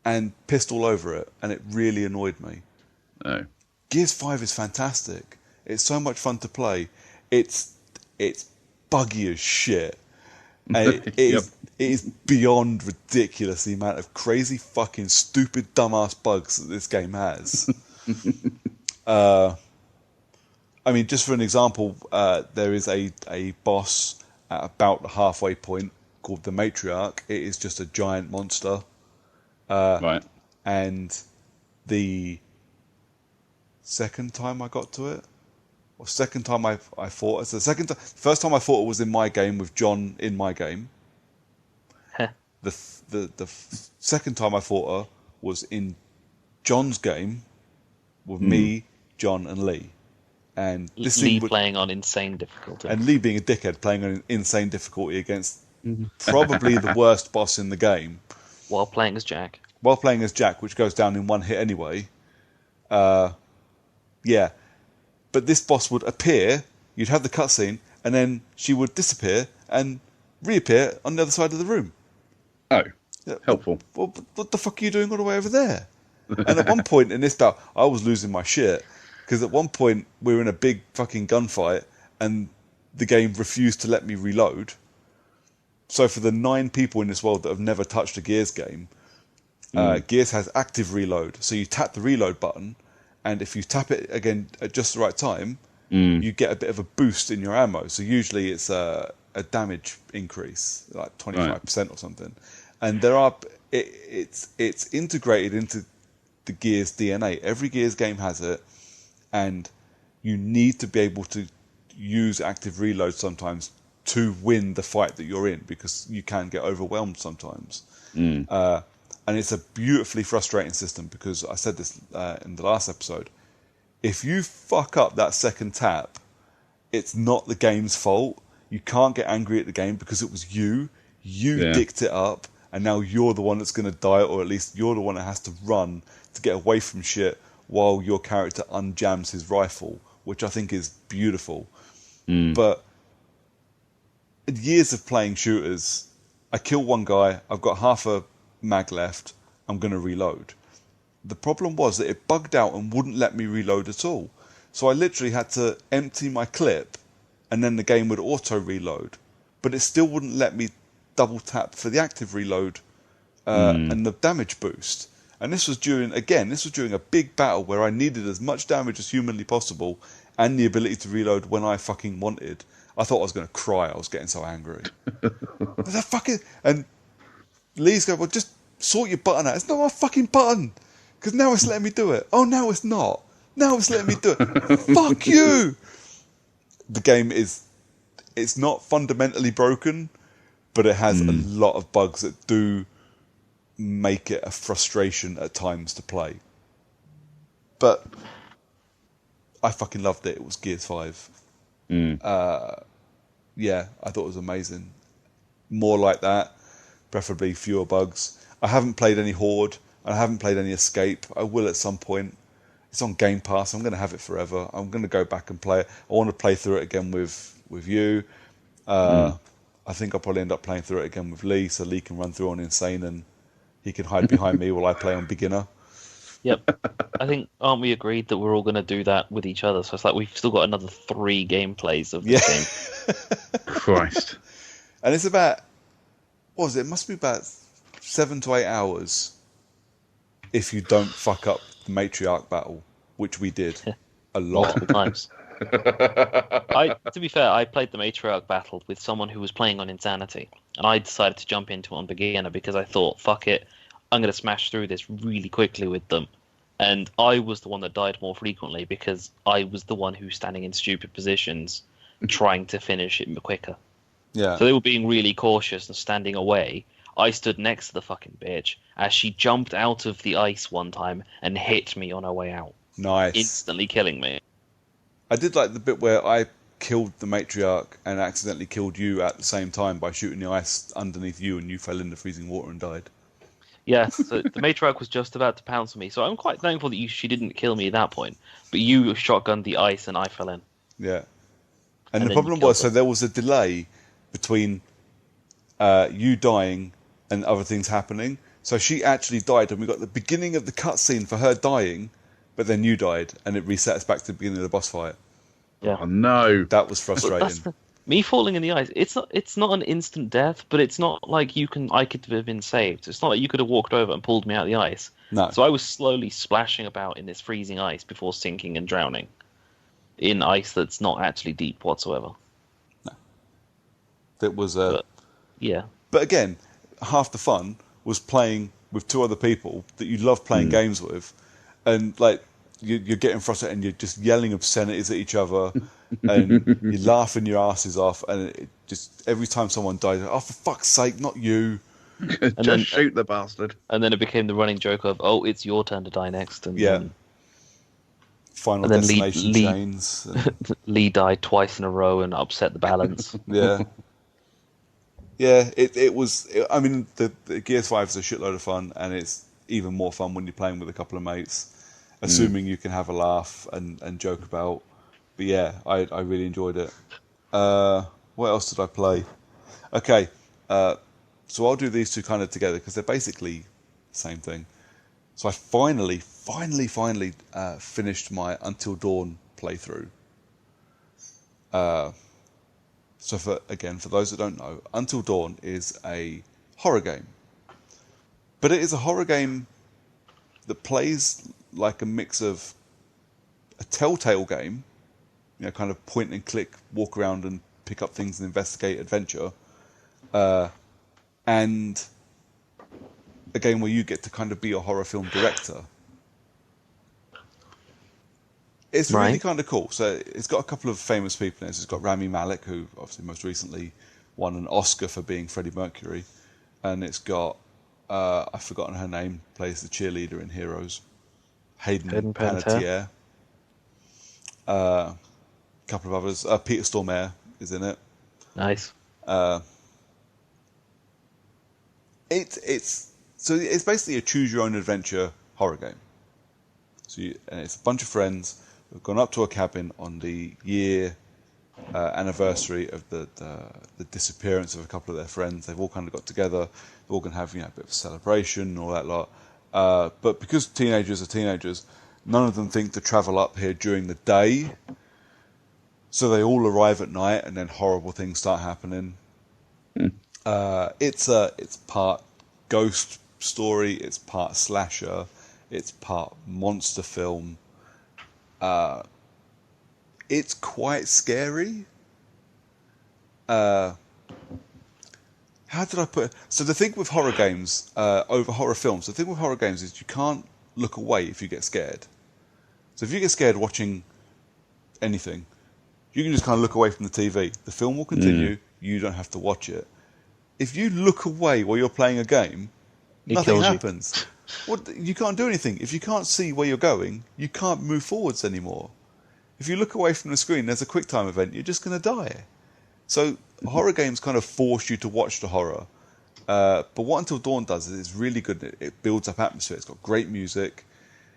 and pissed all over it, and it really annoyed me. Oh. Gears 5 is fantastic. It's so much fun to play. It's buggy as shit. And it is beyond ridiculous the amount of crazy fucking stupid dumbass bugs that this game has. I mean, just for an example, there is a boss at about the halfway point called the Matriarch. It is just a giant monster. Right. And the second time I got to it, or second time I fought it. So first time I fought it was in my game with John in my game. The second time I fought her was in John's game with me, John, and Lee. And this Lee playing on insane difficulty. And Lee being a dickhead, playing on insane difficulty against probably the worst boss in the game. While playing as Jack. Which goes down in one hit anyway. Yeah. But this boss would appear, you'd have the cutscene, and then she would disappear and reappear on the other side of the room. Oh, helpful. What the fuck are you doing all the way over there? And at one point in this battle, I was losing my shit. Because at one point, we were in a big fucking gunfight, and the game refused to let me reload. So for the 9 people in this world that have never touched a Gears game, Gears has active reload. So you tap the reload button, and if you tap it again at just the right time, you get a bit of a boost in your ammo. So usually it's a damage increase, like 25% or something. And it's integrated into the Gears DNA. Every Gears game has it, and you need to be able to use active reload sometimes to win the fight that you're in, because you can get overwhelmed sometimes. And it's a beautifully frustrating system, because I said this in the last episode. If you fuck up that second tap, it's not the game's fault. You can't get angry at the game because it was you. You dicked it up, and now you're the one that's going to die, or at least you're the one that has to run to get away from shit while your character unjams his rifle, which I think is beautiful. But years of playing shooters, I kill one guy, I've got half a mag left, I'm going to reload. The problem was that it bugged out and wouldn't let me reload at all. So I literally had to empty my clip, and then the game would auto reload. But it still wouldn't let me double tap for the active reload and the damage boost. And this was during a big battle where I needed as much damage as humanly possible and the ability to reload when I fucking wanted. I thought I was going to cry. I was getting so angry. And Lee's going, well, just sort your button out. It's not my fucking button. Because now it's letting me do it. Oh, now it's not. Now it's letting me do it. Fuck you! The game it's not fundamentally broken, but it has a lot of bugs that do make it a frustration at times to play. But I fucking loved it. It was Gears 5. Yeah, I thought it was amazing. More like that, preferably fewer bugs. I haven't played any Horde. I haven't played any Escape. I will at some point. It's on Game Pass. I'm going to have it forever. I'm going to go back and play it. I want to play through it again with you. I think I'll probably end up playing through it again with Lee, so Lee can run through on Insane and he can hide behind me while I play on Beginner. Yep. I think, aren't we agreed that we're all going to do that with each other? So it's like we've still got another 3 gameplays of this game. Christ. And it's about, what was it? It must be about 7 to 8 hours if you don't fuck up the Matriarch battle, which we did a lot. Multiple times. To be fair, I played the Matriarch battle with someone who was playing on Insanity, and I decided to jump into it on Beginner because I thought, fuck it, I'm going to smash through this really quickly with them. And I was the one that died more frequently because I was the one who was standing in stupid positions trying to finish it quicker. Yeah. So they were being really cautious and standing away. I stood next to the fucking bitch as she jumped out of the ice one time and hit me on her way out. Nice. Instantly killing me. I did like the bit where I killed the Matriarch and accidentally killed you at the same time by shooting the ice underneath you, and you fell in the freezing water and died. Yes, so the Matriarch was just about to pounce on me, so I'm quite thankful that she didn't kill me at that point. But you shotgunned the ice and I fell in. Yeah. And the problem was, so there was a delay between you dying and other things happening. So she actually died, and we got the beginning of the cutscene for her dying, but then you died, and it reset us back to the beginning of the boss fight. Yeah. Oh, no. That was frustrating. Me falling in the ice, it's not an instant death, but it's not like I could have been saved. It's not like you could have walked over and pulled me out of the ice. No. So I was slowly splashing about in this freezing ice before sinking and drowning in ice that's not actually deep whatsoever. No. It was yeah. But again, half the fun was playing with 2 other people that you love playing games with, and like you're getting frustrated and you're just yelling obscenities at each other, and you're laughing your asses off, and it just every time someone dies, oh for fuck's sake, not you. Just shoot the bastard. And then it became the running joke of, oh, it's your turn to die next, and Yeah. then Final and then Destination chains. Lee died twice in a row and upset the balance. Yeah. Yeah, it was. I mean, the Gears 5 is a shitload of fun, and it's even more fun when you're playing with a couple of mates, assuming you can have a laugh and joke about. But yeah, I really enjoyed it. What else did I play? Okay, so I'll do these two kind of together because they're basically the same thing. So I finally finished my Until Dawn playthrough. So for those that don't know, Until Dawn is a horror game. But it is a horror game that plays like a mix of a Telltale game, you know, kind of point and click, walk around and pick up things and investigate adventure, and a game where you get to kind of be a horror film director. It's really kind of cool. So it's got a couple of famous people in it. It's got Rami Malek, who obviously most recently won an Oscar for being Freddie Mercury. And it's got, I've forgotten her name, plays the cheerleader in Heroes. Hayden Panettiere. A couple of others. Peter Stormare is in it. Nice. It's basically a choose your own adventure horror game. And it's a bunch of friends who've gone up to a cabin on the year anniversary of the disappearance of a couple of their friends. They've all kind of got together. They're all going to have, you know, a bit of a celebration and all that lot. But because teenagers are teenagers, none of them think to travel up here during the day. So they all arrive at night, and then horrible things start happening. It's part ghost story. It's part slasher. It's part monster film. It's quite scary. How did I put it? So the thing with horror games over horror films, the thing with horror games is you can't look away if you get scared. So if you get scared watching anything, you can just kind of look away from the TV. The film will continue. You don't have to watch it. If you look away while you're playing a game, nothing happens. You can't do anything. If you can't see where you're going, you can't move forwards anymore. If you look away from the screen, there's a quick time event, you're just going to die. So horror games kind of force you to watch the horror. But what Until Dawn does is it's really good. It builds up atmosphere. It's got great music.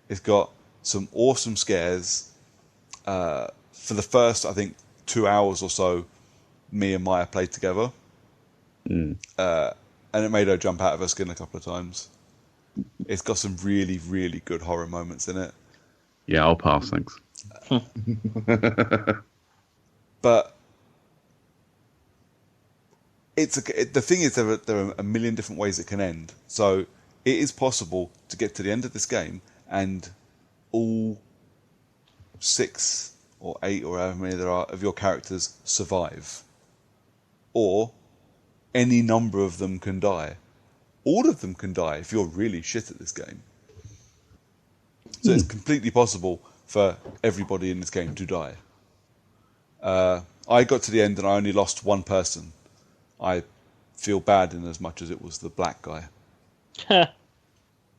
It's got some awesome scares. For the first, I think, 2 hours or so, me and Maya played together. And it made her jump out of her skin a couple of times. It's got some really, really good horror moments in it. Yeah, I'll pass, thanks. But the thing is, there are a million different ways it can end. So it is possible to get to the end of this game and all 6 or 8 or however many there are of your characters survive. Or any number of them can die. All of them can die if you're really shit at this game. So it's completely possible for everybody in this game to die. I got to the end and I only lost one person. I feel bad in as much as it was the black guy.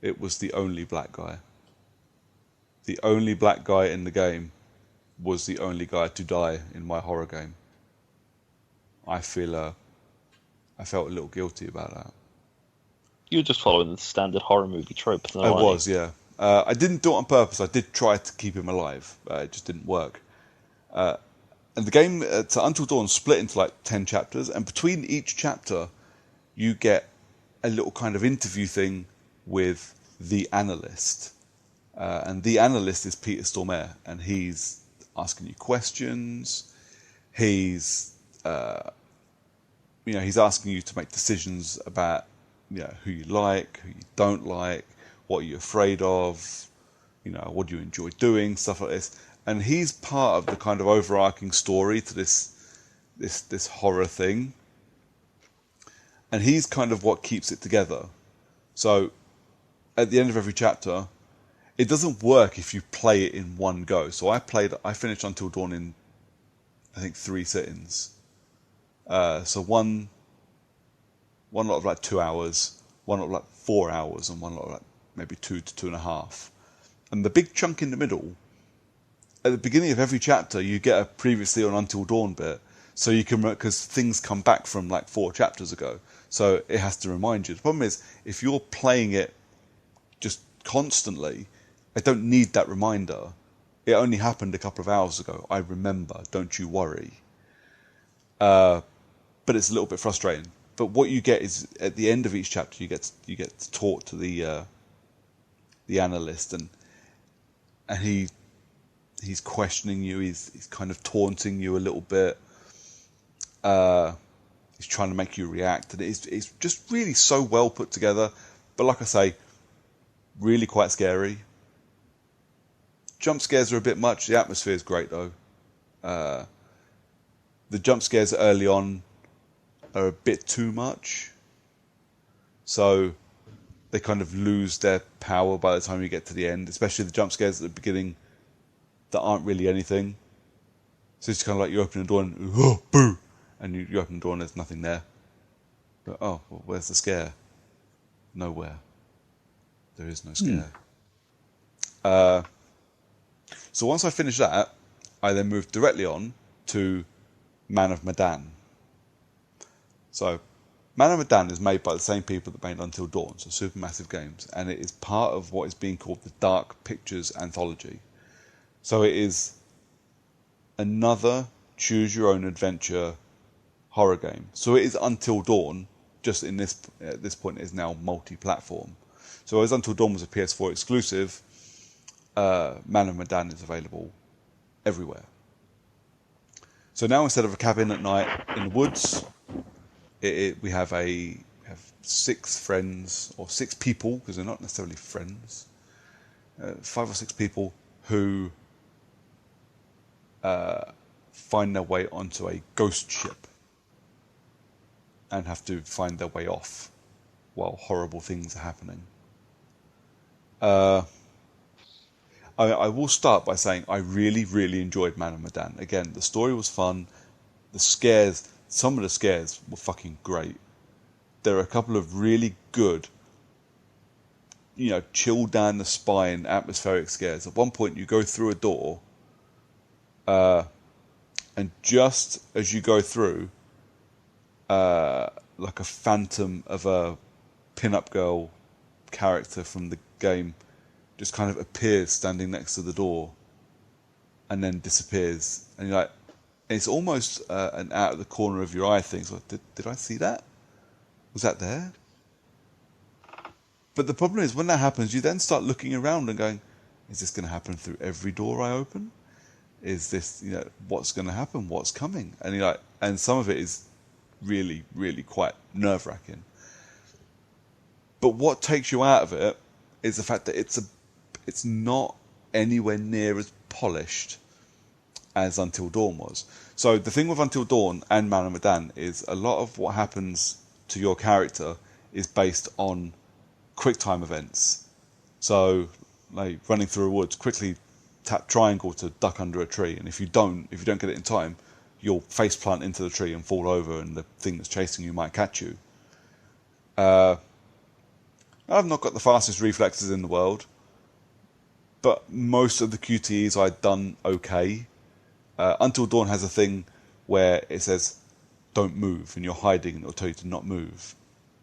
It was the only black guy. The only black guy in the game was the only guy to die in my horror game. I felt a little guilty about that. You were just following the standard horror movie trope. I was, yeah. I didn't do it on purpose. I did try to keep him alive. It just didn't work. And the game, Until Dawn, split into like 10 chapters. And between each chapter, you get a little kind of interview thing with the analyst. And the analyst is Peter Stormare. And he's asking you questions. He's asking you to make decisions about, who you like, who you don't like, what you're afraid of, what do you enjoy doing, stuff like this. And he's part of the kind of overarching story to this horror thing. And he's kind of what keeps it together. So at the end of every chapter, it doesn't work if you play it in one go. So I finished Until Dawn in, I think, 3 sittings. So one lot of like 2 hours, one lot of like 4 hours, and one lot of like maybe 2 to 2.5. And the big chunk in the middle, at the beginning of every chapter, you get a previously on Until Dawn bit. So you can, because things come back from like 4 chapters ago. So it has to remind you. The problem is, if you're playing it just constantly, I don't need that reminder. It only happened a couple of hours ago. I remember. Don't you worry. But it's a little bit frustrating. But what you get is, at the end of each chapter, you get to talk to the analyst, and he's questioning you. He's kind of taunting you a little bit. He's trying to make you react, and it's just really so well put together. But like I say, really quite scary. Jump scares are a bit much. The atmosphere is great though. The jump scares early on are a bit too much, so they kind of lose their power by the time you get to the end. Especially the jump scares at the beginning that aren't really anything. So it's kind of like you open the door and oh, boo, and you open the door and there's nothing there. But oh, well, where's the scare? Nowhere. There is no scare. So once I finished that, I then moved directly on to Man of Medan. So Man of Medan is made by the same people that made Until Dawn, so Supermassive Games, and it is part of what is being called the Dark Pictures Anthology. So it is another choose-your-own-adventure horror game. So it is Until Dawn, just at this point it is now multi-platform. So as Until Dawn was a PS4 exclusive, Man of Medan is available everywhere. So now instead of a cabin at night in the woods, we have 6 friends, or 6 people, because they're not necessarily friends, 5 or 6 people who find their way onto a ghost ship and have to find their way off while horrible things are happening. I will start by saying I really, really enjoyed Man of Medan. Again, the story was fun. Some of the scares were fucking great. There are a couple of really good, chill down the spine atmospheric scares. At one point you go through a door, and just as you go through, like a phantom of a pin-up girl character from the game just kind of appears standing next to the door and then disappears, and you're like, it's almost an out of the corner of your eye thing. So did I see that? Was that there? But the problem is, when that happens, you then start looking around and going, is this going to happen through every door I open? Is this, what's going to happen? What's coming? And you're like, and some of it is really, really quite nerve-wracking. But what takes you out of it is the fact that it's not anywhere near as polished as Until Dawn was. So the thing with Until Dawn and Man of Medan is a lot of what happens to your character is based on quick time events. So, like running through a woods, quickly tap triangle to duck under a tree, and if you don't get it in time, you'll face plant into the tree and fall over, and the thing that's chasing you might catch you. I've not got the fastest reflexes in the world, but most of the QTEs I've done okay. Until Dawn has a thing where it says don't move, and you're hiding, and it'll tell you to not move,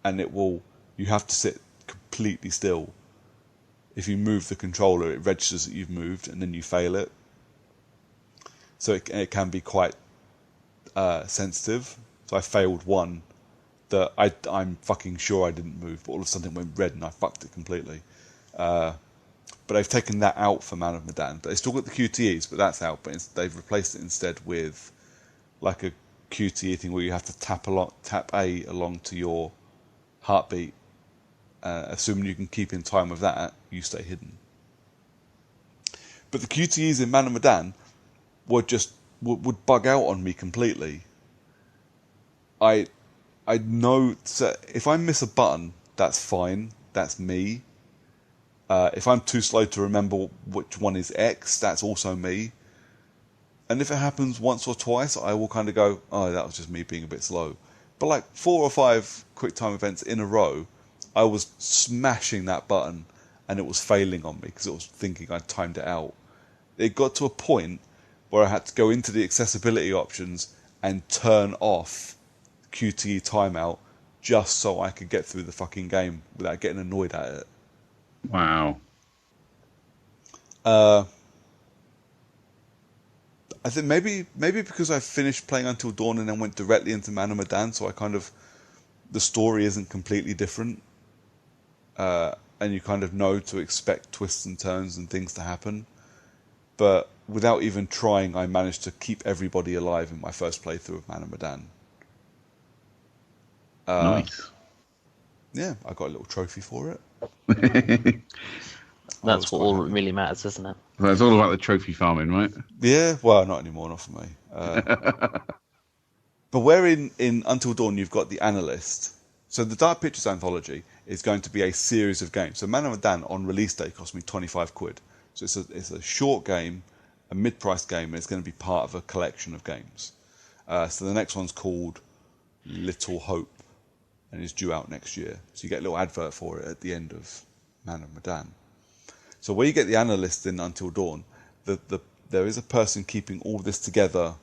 and you have to sit completely still. If you move the controller, it registers that you've moved, and then you fail it. So it can be quite sensitive. So I failed one that I'm fucking sure I didn't move, but all of a sudden it went red and I fucked it completely. But they've taken that out for Man of Medan. They still got the QTEs, but that's out. But they've replaced it instead with like a QTE thing where you have to tap A along to your heartbeat. Assuming you can keep in time with that, you stay hidden. But the QTEs in Man of Medan would bug out on me completely. I know that if I miss a button, that's fine. That's me. If I'm too slow to remember which one is X, that's also me. And if it happens once or twice, I will kind of go, oh, that was just me being a bit slow. But like 4 or 5 quick time events in a row, I was smashing that button and it was failing on me because it was thinking I'd timed it out. It got to a point where I had to go into the accessibility options and turn off QTE timeout just so I could get through the fucking game without getting annoyed at it. Wow. I think maybe because I finished playing Until Dawn and then went directly into Man of Medan, so the story isn't completely different, and you kind of know to expect twists and turns and things to happen. But without even trying, I managed to keep everybody alive in my first playthrough of Man of Medan. Nice. Yeah, I got a little trophy for it. That's what all really matters, isn't it? So it's all about the trophy farming, right? Yeah, well, not anymore, not for me. But where in Until Dawn you've got the analyst. So the Dark Pictures anthology is going to be a series of games. So Man of Medan on release day cost me 25 quid. So it's a short game, a mid-priced game, and it's going to be part of a collection of games. So the next one's called Little Hope, and is due out next year. So you get a little advert for it at the end of Man of Medan. So where you get the analyst in Until Dawn, there is a person keeping all this together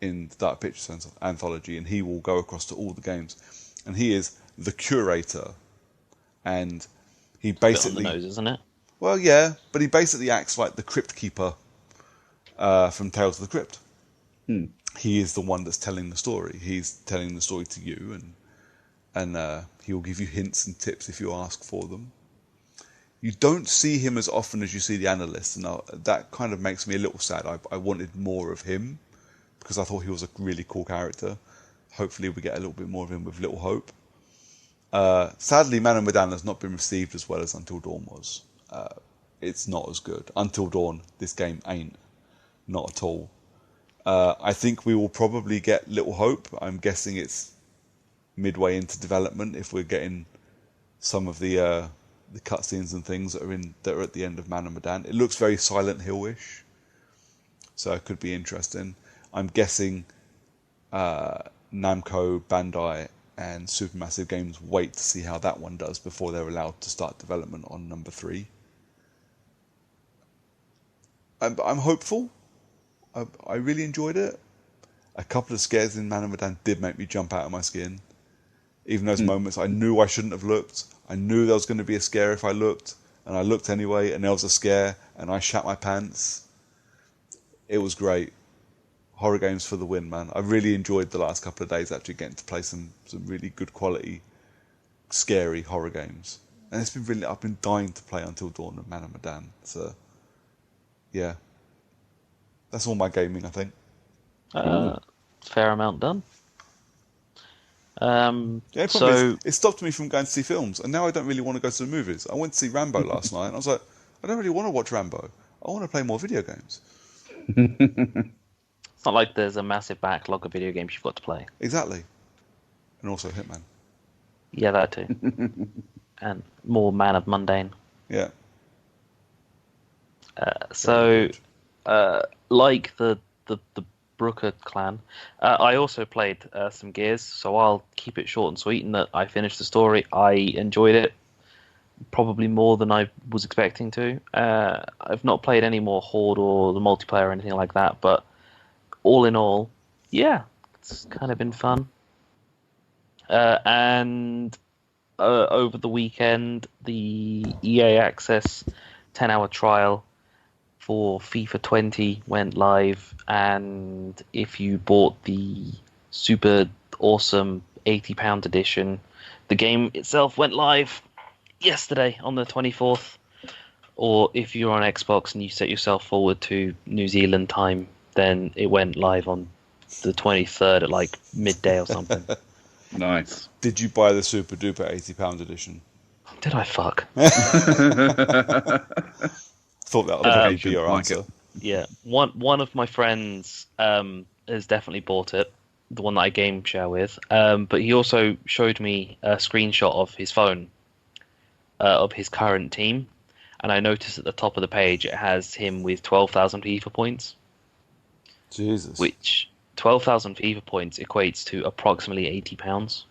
in the Dark Pictures anthology, and he will go across to all the games. And he is the curator. And he basically... Bit on the nose, isn't it? Well, yeah, but he basically acts like the crypt keeper from Tales of the Crypt. He is the one that's telling the story. He's telling the story to you, and he will give you hints and tips if you ask for them. You don't see him as often as you see the analyst, and that kind of makes me a little sad. I wanted more of him, because I thought he was a really cool character. Hopefully we get a little bit more of him with Little Hope. Sadly, Man of Medan has not been received as well as Until Dawn was. It's not as good. Until Dawn, this game ain't. Not at all. I think we will probably get Little Hope. I'm guessing it's midway into development if we're getting some of the cutscenes and things that are at the end of Man of Medan. It looks very Silent Hill-ish, so it could be interesting. I'm guessing Namco, Bandai, and Supermassive Games wait to see how that one does before they're allowed to start development on number 3. I'm hopeful. I really enjoyed it. A couple of scares in Man of Medan did make me jump out of my skin. Even those moments I knew I shouldn't have looked. I knew there was going to be a scare if I looked, and I looked anyway, and there was a scare, and I shat my pants. It was great. Horror games for the win, man. I really enjoyed the last couple of days actually getting to play some really good quality, scary horror games. And it's been really, I've been dying to play Until Dawn and Man of Medan. So, yeah. That's all my gaming, I think. Fair amount done. Yeah, problem is, it stopped me from going to see films, and now I don't really want to go to the movies. I went to see Rambo last night, and I was like, I don't really want to watch Rambo. I want to play more video games. It's not like there's a massive backlog of video games you've got to play. Exactly. And also Hitman. Yeah, that too. And more Man of Mundane. Yeah. Like the Brooker clan, I also played some Gears, so I'll keep it short and sweet in that I finished the story. I enjoyed it probably more than I was expecting to. I've not played any more Horde or the multiplayer or anything like that, but all in all, yeah, it's kind of been fun. And over the weekend, the EA Access 10-hour trial for FIFA 20 went live, and if you bought the super awesome £80 edition, the game itself went live yesterday on the 24th. Or if you're on Xbox and you set yourself forward to New Zealand time, then it went live on the 23rd at like midday or something. Nice. Did you buy the super duper £80 edition? Did I fuck? Thought that would be your answer. Yeah, one of my friends has definitely bought it, the one that I game share with. But he also showed me a screenshot of his phone of his current team, and I noticed at the top of the page it has him with 12,000 FIFA points, Jesus. which 12,000 FIFA points equates to approximately £80.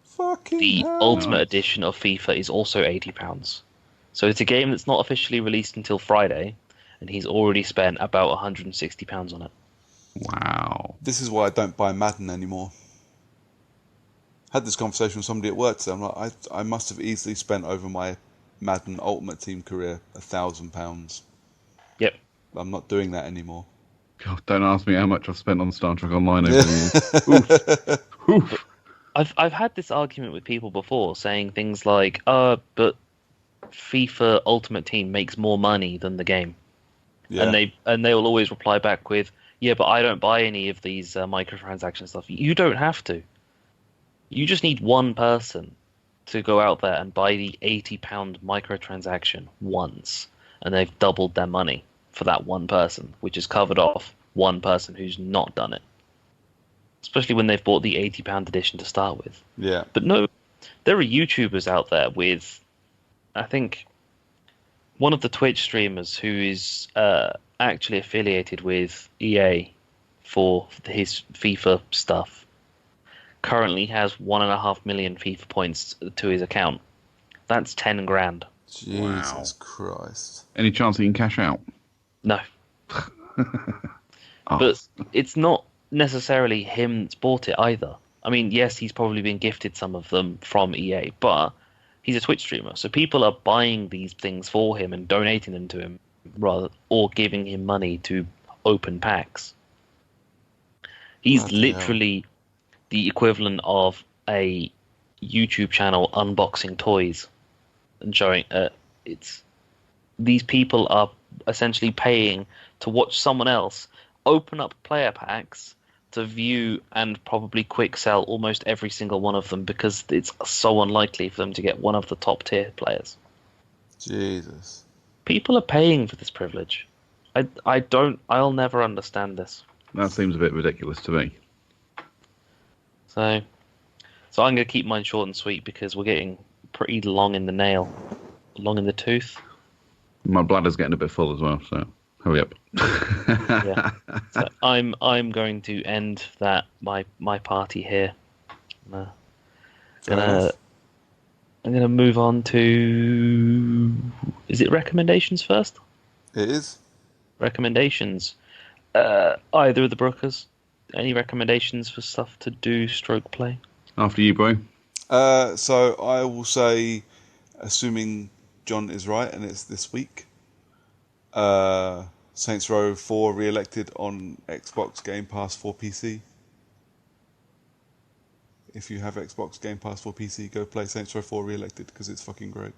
Fucking The hell. Ultimate Nice. Edition of FIFA is also £80. So it's a game that's not officially released until Friday, and he's already spent about £160 on it. Wow. This is why I don't buy Madden anymore. Had this conversation with somebody at work today. I'm like, I must have easily spent over my Madden Ultimate Team career £1,000. Yep. I'm not doing that anymore. God, don't ask me how much I've spent on Star Trek Online over the years. Oof. Oof. I've had this argument with people before, saying things like, but FIFA Ultimate Team makes more money than the game." Yeah. And they will always reply back with, "Yeah, but I don't buy any of these microtransaction stuff." You don't have to. You just need one person to go out there and buy the £80 microtransaction once, and they've doubled their money for that one person, which has covered off one person who's not done it. Especially when they've bought the £80 edition to start with. Yeah. But no, there are YouTubers out there with, I think, one of the Twitch streamers who is actually affiliated with EA for his FIFA stuff currently has 1.5 million FIFA points to his account. That's 10 grand. Jesus Christ. Any chance he can cash out? No. Oh. But it's not necessarily him that's bought it either. I mean, yes, he's probably been gifted some of them from EA, but he's a Twitch streamer, so people are buying these things for him and donating them to him, or giving him money to open packs. He's Bloody literally the equivalent of a YouTube channel unboxing toys and showing it's these people are essentially paying to watch someone else open up player packs to view and probably quick sell almost every single one of them, because it's so unlikely for them to get one of the top tier players. Jesus. People are paying for this privilege. I'll never understand this. That seems a bit ridiculous to me. So I'm going to keep mine short and sweet because we're getting pretty long in the nail, long in the tooth. My bladder's getting a bit full as well, so hurry up. Yeah. So I'm going to end my party here. I'm gonna move on to. Is it recommendations first? It is. Recommendations. Either of the Brookers. Any recommendations for stuff to do, stroke play? After you, boy. So I will say, assuming John is right and it's this week, Saints Row 4 re-elected on Xbox Game Pass for PC. If you have Xbox Game Pass for PC, go play Saints Row 4 re-elected because it's fucking great.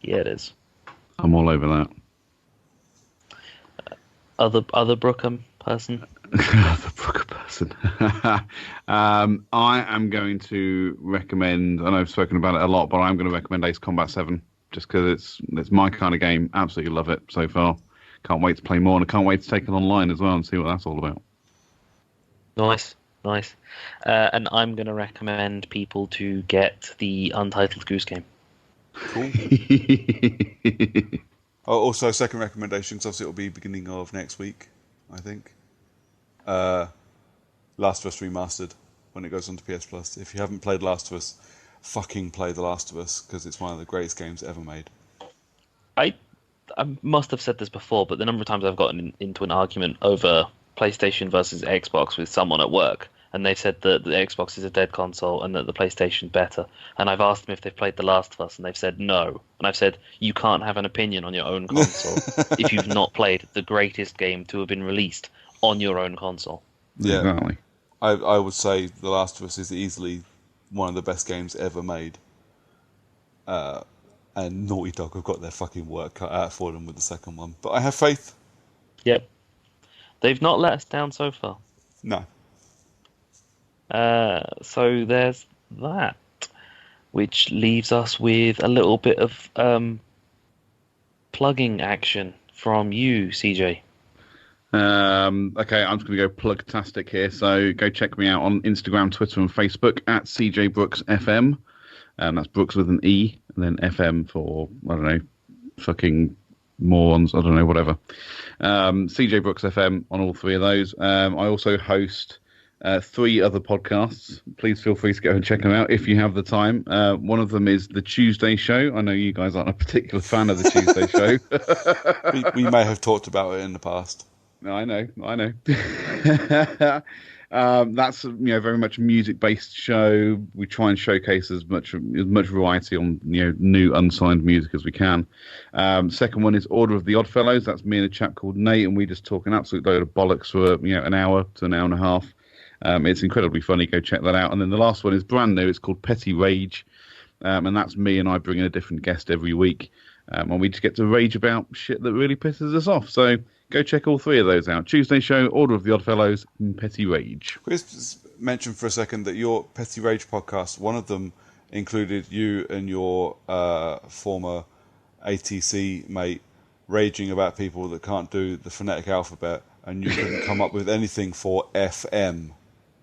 Yeah, it is. I'm all over that. Other Brookham person? The Brooker person. I am going to recommend, I know I've spoken about it a lot, but I'm going to recommend Ace Combat 7 just because it's my kind of game. Absolutely love it so far. Can't wait to play more, and I can't wait to take it online as well and see what that's all about. Nice. And I'm going to recommend people to get the Untitled Goose Game. Cool. Also, second recommendation, because obviously it'll be beginning of next week, I think. Last of Us Remastered, when it goes on to PS Plus. If you haven't played Last of Us, fucking play The Last of Us, because it's one of the greatest games ever made. I must have said this before, but the number of times I've gotten into an argument over PlayStation versus Xbox with someone at work, and they said that the Xbox is a dead console and that the PlayStation's better, and I've asked them if they've played The Last of Us, and they've said no. And I've said, you can't have an opinion on your own console if you've not played the greatest game to have been released on your own console. Yeah, Exactly. I would say The Last of Us is easily one of the best games ever made. And Naughty Dog have got their fucking work cut out for them with the second one. But I have faith. Yep. They've not let us down so far. No. So there's that, which leaves us with a little bit of plugging action from you, CJ. Okay, I'm just going to go plug-tastic here. So go check me out on Instagram, Twitter, and Facebook at CJ Brooks FM. That's Brooks with an E, and then FM for, I don't know, fucking morons. I don't know, whatever. CJ Brooks FM on all three of those. I also host 3 other podcasts. Please feel free to go and check them out if you have the time. One of them is The Tuesday Show. I know you guys aren't a particular fan of The Tuesday Show. We may have talked about it in the past. No, I know. That's very much a music-based show. We try and showcase as much variety on new unsigned music as we can. Second one is Order of the Oddfellows. That's me and a chap called Nate, and we just talk an absolute load of bollocks for an hour to an hour and a half. It's incredibly funny. Go check that out. And then the last one is brand new. It's called Petty Rage, and that's me and I bring in a different guest every week, and we just get to rage about shit that really pisses us off. So go check all 3 of those out. Tuesday Show, Order of the Oddfellows, and Petty Rage. Please mention for a second that your Petty Rage podcast, one of them included you and your former ATC mate raging about people that can't do the phonetic alphabet, and you couldn't come up with anything for FM.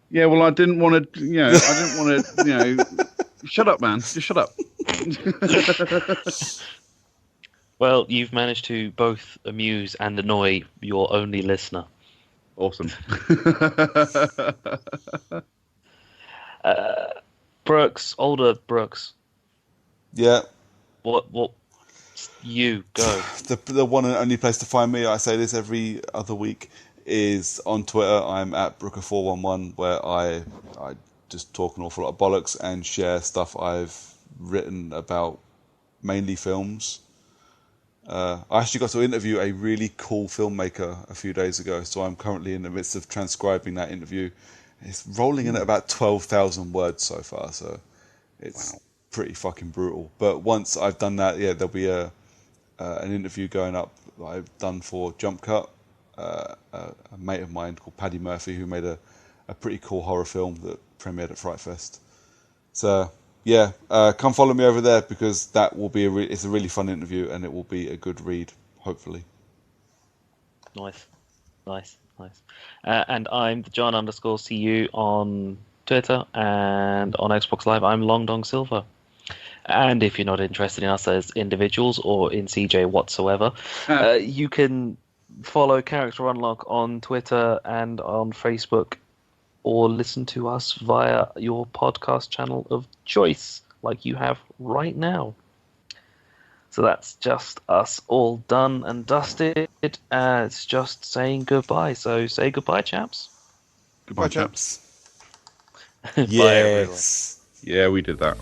Yeah, well, I didn't want to, shut up, man. Just shut up. Well, you've managed to both amuse and annoy your only listener. Awesome. Brooks, older Brooks. Yeah. What? You go. The one and only place to find me, I say this every other week, is on Twitter. I'm at Brooker411, where I just talk an awful lot of bollocks and share stuff I've written about, mainly films. I actually got to interview a really cool filmmaker a few days ago, so I'm currently in the midst of transcribing that interview. It's rolling in at about 12,000 words so far, so it's pretty fucking brutal. But once I've done that, there'll be an interview going up that I've done for Jump Cut, a mate of mine called Paddy Murphy, who made a pretty cool horror film that premiered at Fright Fest. So come follow me over there, because that will be it's a really fun interview, and it will be a good read, hopefully. Nice. And I'm John_CU on Twitter, and on Xbox Live I'm Long Dong Silver. And if you're not interested in us as individuals or in CJ whatsoever, you can follow Character Unlock on Twitter and on Facebook, or listen to us via your podcast channel of choice, like you have right now. So that's just us all done and dusted. It's just saying goodbye. So say goodbye, chaps. Goodbye, chaps. Yes. Yeah, we did that.